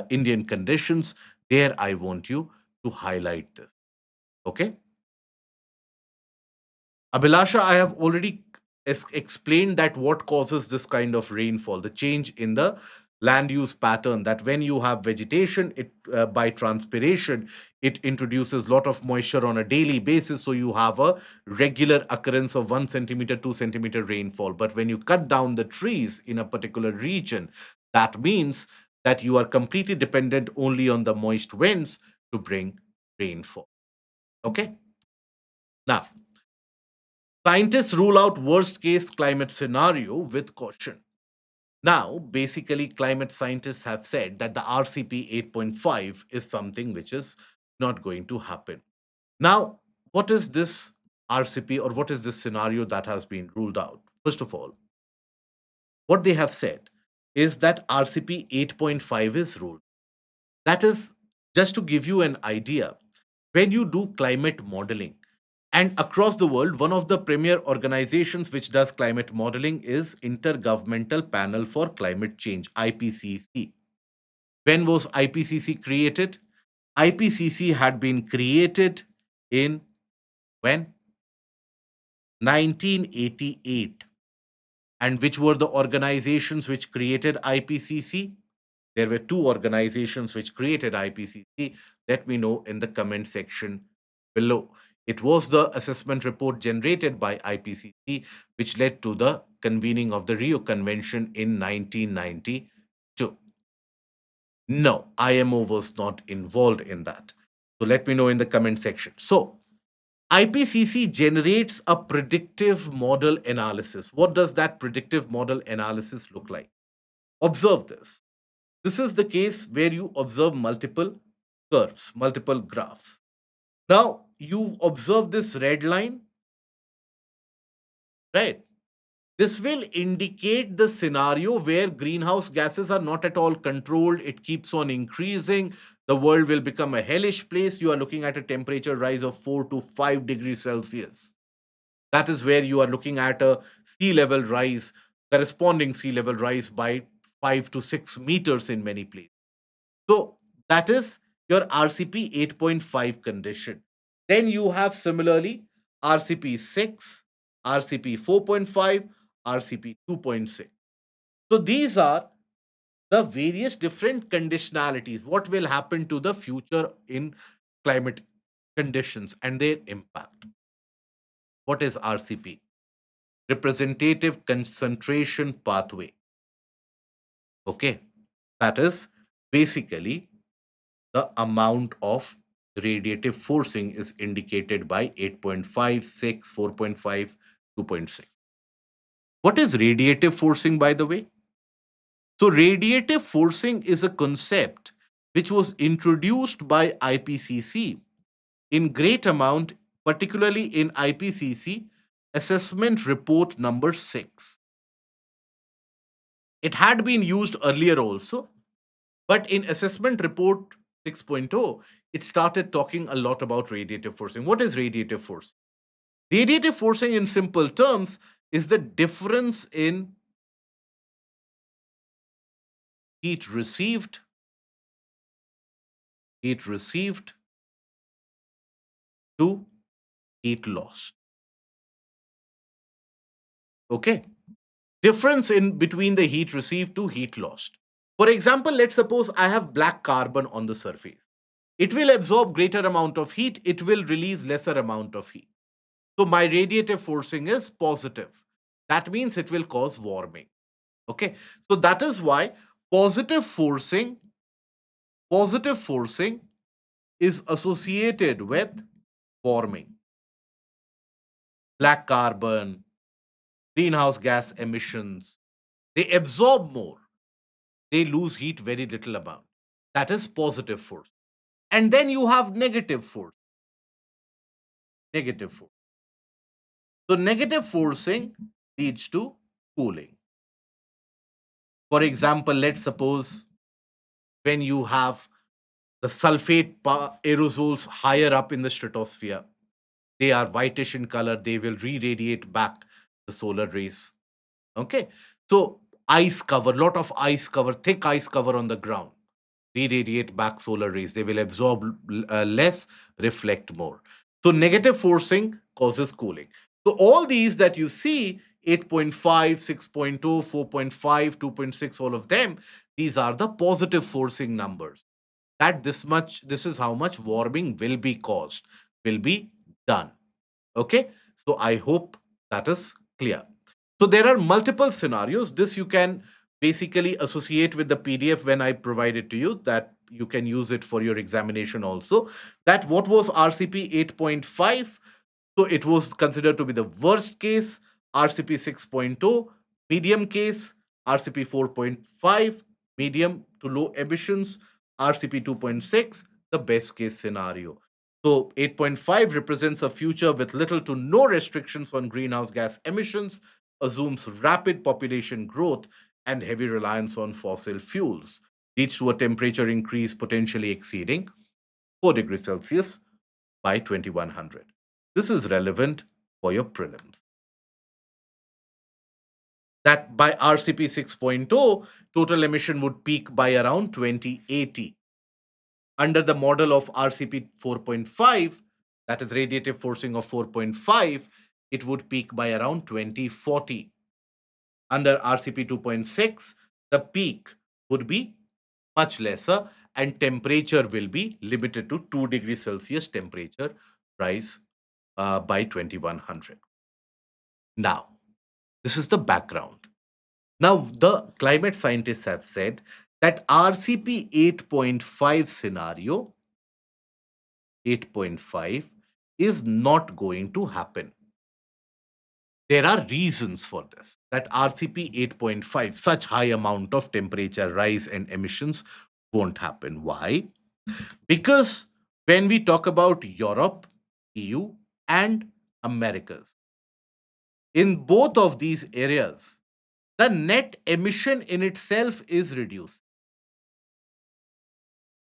[SPEAKER 1] Indian conditions, there I want you to highlight this. Okay. Abhilasha, I have already explained that what causes this kind of rainfall, the change in the land use pattern, that when you have vegetation, it by transpiration, it introduces lot of moisture on a daily basis. So you have a regular occurrence of 1 centimeter, 2 centimeter rainfall. But when you cut down the trees in a particular region, that means that you are completely dependent only on the moist winds to bring rainfall. Okay. Now, scientists rule out worst case climate scenario with caution. Now, basically, climate scientists have said that the RCP 8.5 is something which is not going to happen. Now, what is this RCP, or what is this scenario that has been ruled out? First of all, what they have said is that RCP 8.5 is ruled. That is, just to give you an idea, when you do climate modeling, and across the world, one of the premier organizations which does climate modeling is Intergovernmental Panel for Climate Change, IPCC. When was IPCC created? IPCC had been created in when? 1988. And which were the organizations which created IPCC? There were two organizations which created IPCC. Let me know in the comment section below. It was the assessment report generated by IPCC which led to the convening of the Rio Convention in 1992. No, IMO was not involved in that. So let me know in the comment section. So IPCC generates a predictive model analysis. What does that predictive model analysis look like? Observe this. This is the case where you observe multiple curves, multiple graphs. Now, you observe this red line, right? This will indicate the scenario where greenhouse gases are not at all controlled. It keeps on increasing. The world will become a hellish place. You are looking at a temperature rise of 4 to 5 degrees Celsius. That is where you are looking at a sea level rise, corresponding sea level rise by 5 to 6 meters in many places. So that is your RCP 8.5 condition. Then you have similarly RCP 6, RCP 4.5, RCP 2.6. So these are the various different conditionalities. What will happen to the future in climate conditions and their impact? What is RCP? Representative concentration pathway. Okay. That is basically the amount of radiative forcing is indicated by 8.5, 6, 4.5, 2.6. What is radiative forcing, by the way? So, radiative forcing is a concept which was introduced by IPCC in great amount, particularly in IPCC Assessment Report number 6. It had been used earlier also, but in Assessment Report 6.0, it started talking a lot about radiative forcing. What is radiative force? Radiative forcing, in simple terms, is the difference in heat received, heat received to heat lost. Okay. Difference in between the heat received to heat lost. For example, let's suppose I have black carbon on the surface. It will absorb greater amount of heat, it will release lesser amount of heat. So my radiative forcing is positive. That means it will cause warming. Okay. So that is why positive forcing, positive forcing is associated with warming. Black carbon, greenhouse gas emissions, they absorb more, they lose heat very little amount. That is positive force. And then you have negative force. Negative force. So negative forcing leads to cooling. For example, let's suppose when you have the aerosols higher up in the stratosphere, they are whitish in color, they will re-radiate back the solar rays. Okay. So ice cover, lot of ice cover, thick ice cover on the ground, re-radiate back solar rays. They will absorb less, reflect more. So negative forcing causes cooling. So all these that you see, 8.5, 6.2, 4.5, 2.6, all of them, these are the positive forcing numbers. That this is how much warming will be caused, will be done. Okay. So I hope that is clear. So there are multiple scenarios. This you can basically associate with the PDF when I provide it to you, that you can use it for your examination also. That what was RCP 8.5? So it was considered to be the worst case. RCP 6.0, medium case. RCP 4.5, medium to low emissions. RCP 2.6, the best case scenario. So 8.5 represents a future with little to no restrictions on greenhouse gas emissions, assumes rapid population growth and heavy reliance on fossil fuels, leads to a temperature increase potentially exceeding 4 degrees Celsius by 2100. This is relevant for your prelims. That by RCP 6.0, total emission would peak by around 2080. Under the model of RCP 4.5, that is radiative forcing of 4.5, it would peak by around 2040. Under RCP 2.6, the peak would be much lesser and temperature will be limited to 2 degrees Celsius temperature rise by 2100. Now, this is the background. Now, the climate scientists have said that RCP 8.5 scenario, 8.5, is not going to happen. There are reasons for this. That RCP 8.5, such high amount of temperature rise and emissions won't happen. Why? Because when we talk about Europe, EU, and Americas, in both of these areas, the net emission in itself is reduced.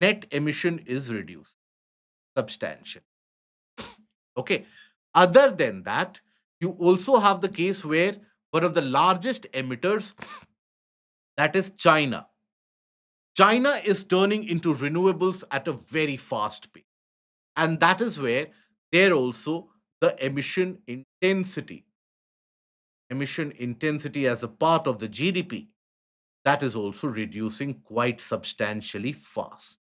[SPEAKER 1] Net emission is reduced substantially. Okay. Other than that, you also have the case where one of the largest emitters, that is China. China is turning into renewables at a very fast pace. And that is where there also the emission intensity as a part of the GDP, that is also reducing quite substantially fast.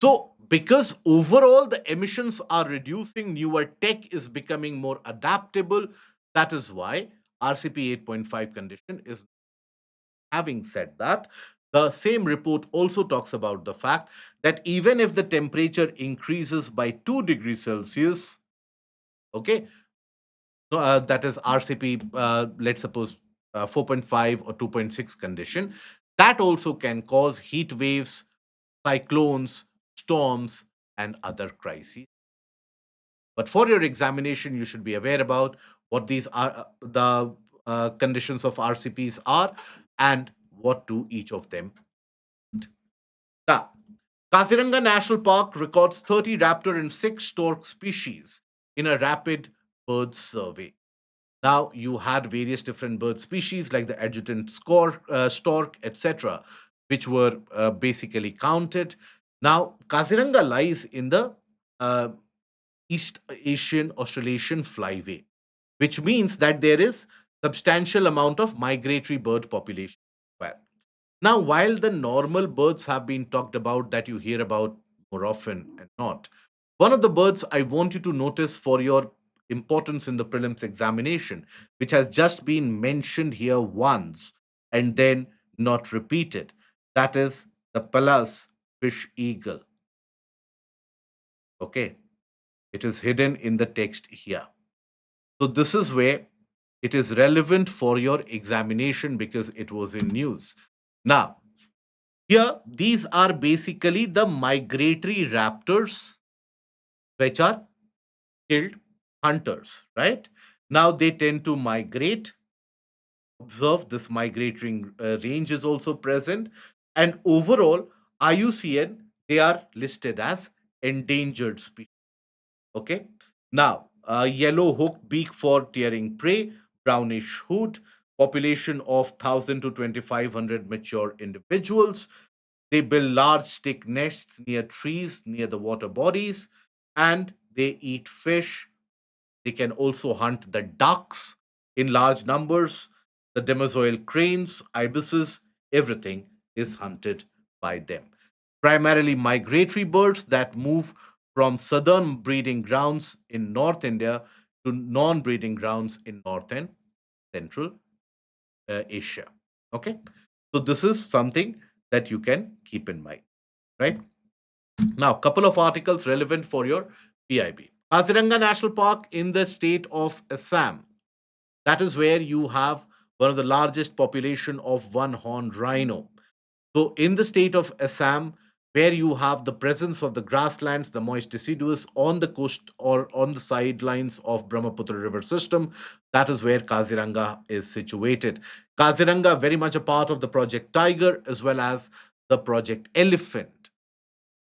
[SPEAKER 1] So, because overall the emissions are reducing, newer tech is becoming more adaptable. That is why RCP 8.5 condition is. Having said that, the same report also talks about the fact that even if the temperature increases by 2 degrees Celsius, okay, so, that is RCP, let's suppose 4.5 or 2.6 condition, That also can cause heat waves, cyclones, storms, and other crises. But for your examination, you should be aware about what these are, the conditions of RCPs are, and what do each of them. Now, Kaziranga National Park records 30 raptor and 6 stork species in a rapid bird survey. Now, you had various different bird species like the adjutant stork, etc., which were basically counted. Now, Kaziranga lies in the uh, East Asian Australasian flyway, which means that there is substantial amount of migratory bird population. Well, now, while the normal birds have been talked about that you hear about more often and not, one of the birds I want you to notice for your importance in the prelims examination, which has just been mentioned here once and then not repeated, that is the Pallas fish eagle. Okay, it is hidden in the text here. So, this is where it is relevant for your examination because it was in news. Now, here, these are basically the migratory raptors, which are killed hunters, right? Now they tend to migrate. Observe this migratory range is also present. And overall, IUCN, they are listed as endangered species. Okay. Now, yellow hooked beak for tearing prey, brownish hood, population of 1,000 to 2,500 mature individuals. They build large stick nests near trees, near the water bodies, and they eat fish. They can also hunt the ducks in large numbers, the demozoil cranes, ibises, everything is hunted by them. Primarily migratory birds that move from southern breeding grounds in North India to non breeding grounds in North and Central Asia. Okay, so this is something that you can keep in mind, right? Now, couple of articles relevant for your PIB. Kaziranga National Park in the state of Assam. That is where you have one of the largest population of one-horned rhino. So, in the state of Assam, where you have the presence of the grasslands, the moist deciduous on the coast or on the sidelines of Brahmaputra river system, that is where Kaziranga is situated. Kaziranga very much a part of the Project Tiger as well as the Project Elephant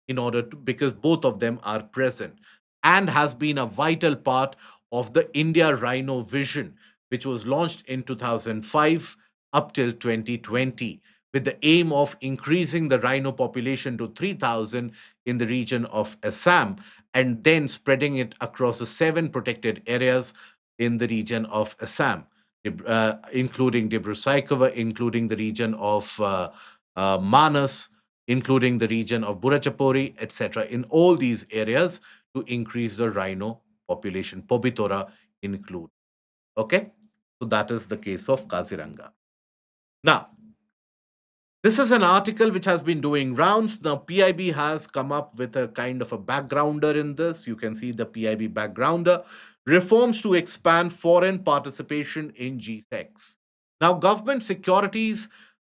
[SPEAKER 1] in order to, because both of them are present and has been a vital part of the India Rhino Vision, which was launched in 2005 up till 2020 with the aim of increasing the rhino population to 3,000 in the region of Assam and then spreading it across the 7 protected areas in the region of Assam, including Dibru-Saikova, including the region of Manas, including the region of Burachapori, etc., in all these areas to increase the rhino population. Pobitora include. Okay, so that is the case of Kaziranga. Now, this is an article which has been doing rounds. Now, PIB has come up with a kind of a backgrounder in this. You can see the PIB backgrounder. Reforms to expand foreign participation in GSECs. Now, government securities,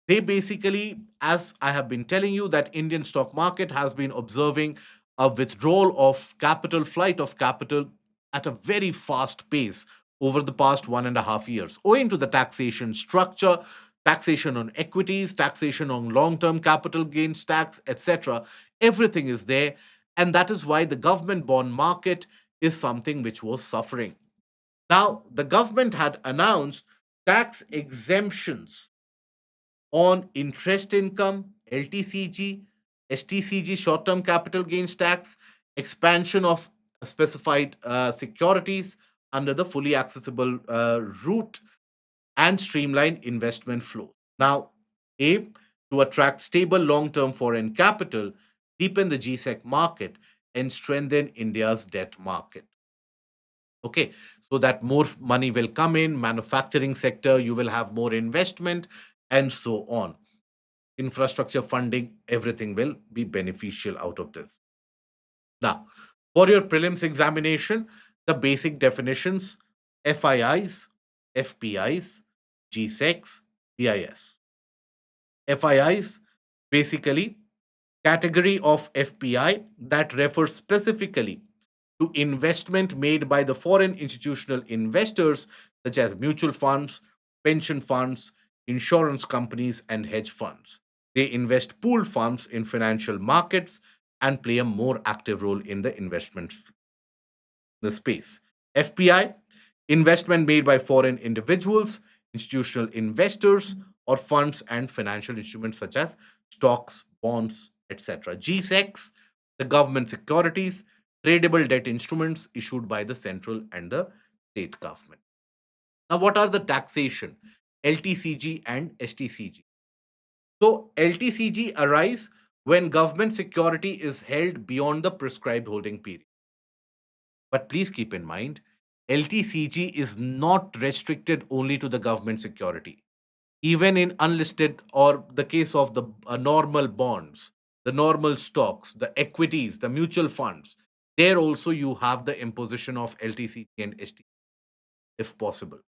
[SPEAKER 1] they basically, as I have been telling you, that Indian stock market has been observing a withdrawal of capital, flight of capital at a very fast pace over the past 1.5 years, owing to the taxation structure, taxation on equities, taxation on long term capital gains tax, etc. Everything is there. And that is why the government bond market is something which was suffering. Now, the government had announced tax exemptions on interest income, LTCG, STCG, short term capital gains tax, expansion of specified securities under the fully accessible route, and streamline investment flow. Now, aim to attract stable long term foreign capital, deepen the GSEC market, and strengthen India's debt market. Okay, so that more money will come in, manufacturing sector, you will have more investment, and so on. Infrastructure funding, everything will be beneficial out of this. Now, for your prelims examination, the basic definitions: FIIs, FPIs, GSECs, BIS. FIIs, basically, category of FPI that refers specifically to investment made by the foreign institutional investors such as mutual funds, pension funds, insurance companies, and hedge funds. They invest pooled funds in financial markets and play a more active role in the investment the space. FPI, investment made by foreign individuals, institutional investors, or funds and financial instruments such as stocks, bonds, etc. GSECs, the government securities, tradable debt instruments issued by the central and the state government. Now, what are the taxation? LTCG and STCG. So, LTCG arise when government security is held beyond the prescribed holding period. But please keep in mind, LTCG is not restricted only to the government security. Even in unlisted or the case of the normal bonds, the normal stocks, the equities, the mutual funds, there also you have the imposition of LTCG and ST if possible.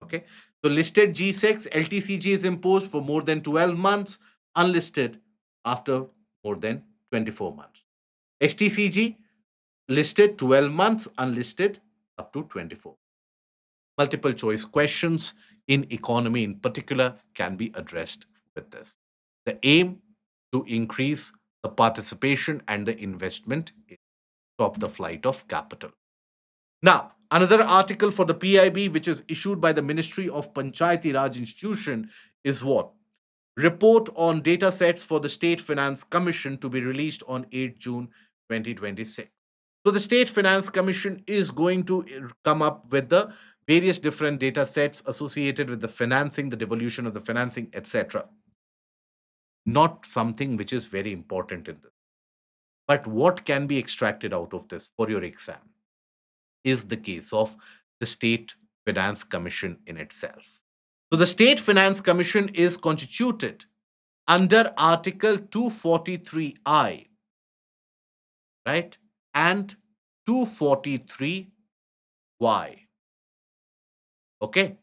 [SPEAKER 1] Okay. So listed G6, LTCG is imposed for more than 12 months, unlisted after more than 24 months. STCG listed 12 months, unlisted up to 24. Multiple choice questions in economy in particular can be addressed with this. The aim to increase the participation and the investment in stop the flight of capital. Now, another article for the PIB which is issued by the Ministry of Panchayati Raj Institution is what? Report on data sets for the State Finance Commission to be released on 8 June 2026. So the State Finance Commission is going to come up with the various different data sets associated with the financing, the devolution of the financing, etc. Not something which is very important in this. But what can be extracted out of this for your exam is the case of the State Finance Commission in itself. So the State Finance Commission is constituted under Article 243I, right? And 243Y. Okay?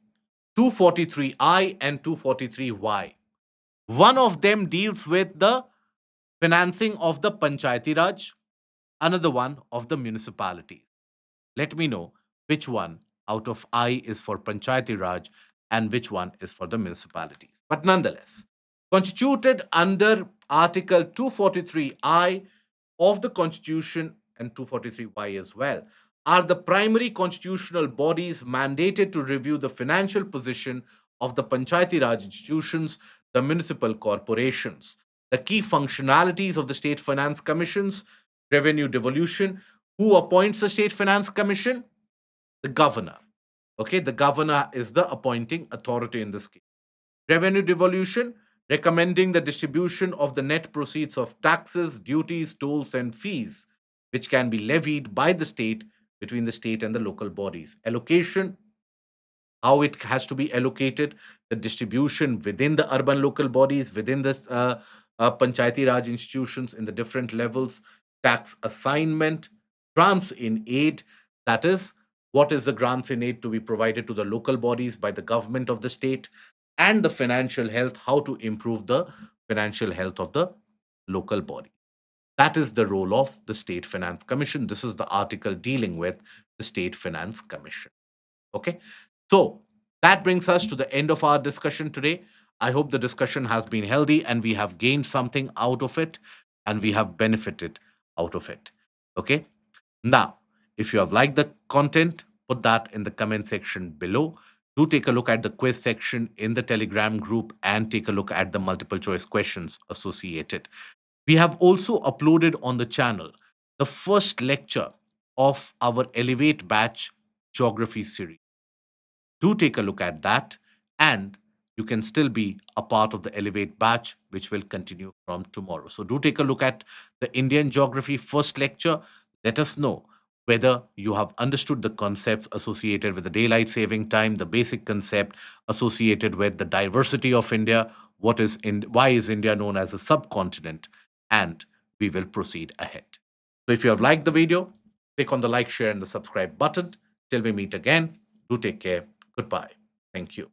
[SPEAKER 1] 243I and 243Y. One of them deals with the financing of the Panchayati Raj, another one of the municipalities. Let me know which one out of I is for Panchayati Raj and which one is for the municipalities. But nonetheless, constituted under Article 243I of the Constitution and 243Y as well, are the primary constitutional bodies mandated to review the financial position of the Panchayati Raj institutions, the municipal corporations. The key functionalities of the State Finance Commissions, revenue devolution. Who appoints the State Finance Commission? The governor. Okay, the governor is the appointing authority in this case. Revenue devolution, recommending the distribution of the net proceeds of taxes, duties, tolls, and fees, which can be levied by the state between the state and the local bodies. Allocation, how it has to be allocated, the distribution within the urban local bodies, within the Panchayati Raj institutions in the different levels, tax assignment, grants in aid, that is, what is the grants in aid to be provided to the local bodies by the government of the state, and the financial health, how to improve the financial health of the local body. That is the role of the State Finance Commission. This is the article dealing with the State Finance Commission. Okay. So that brings us to the end of our discussion today. I hope the discussion has been healthy and we have gained something out of it and we have benefited out of it. Okay. Now, if you have liked the content, put that in the comment section below. Do take a look at the quiz section in the Telegram group and take a look at the multiple choice questions associated. We have also uploaded on the channel the first lecture of our Elevate Batch Geography series. Do take a look at that, and you can still be a part of the Elevate batch, which will continue from tomorrow. So, do take a look at the Indian Geography first lecture. Let us know whether you have understood the concepts associated with the daylight saving time, the basic concept associated with the diversity of India, why is India known as a subcontinent, and we will proceed ahead. So, if you have liked the video, click on the like, share, and the subscribe button. Till we meet again, do take care. Goodbye. Thank you.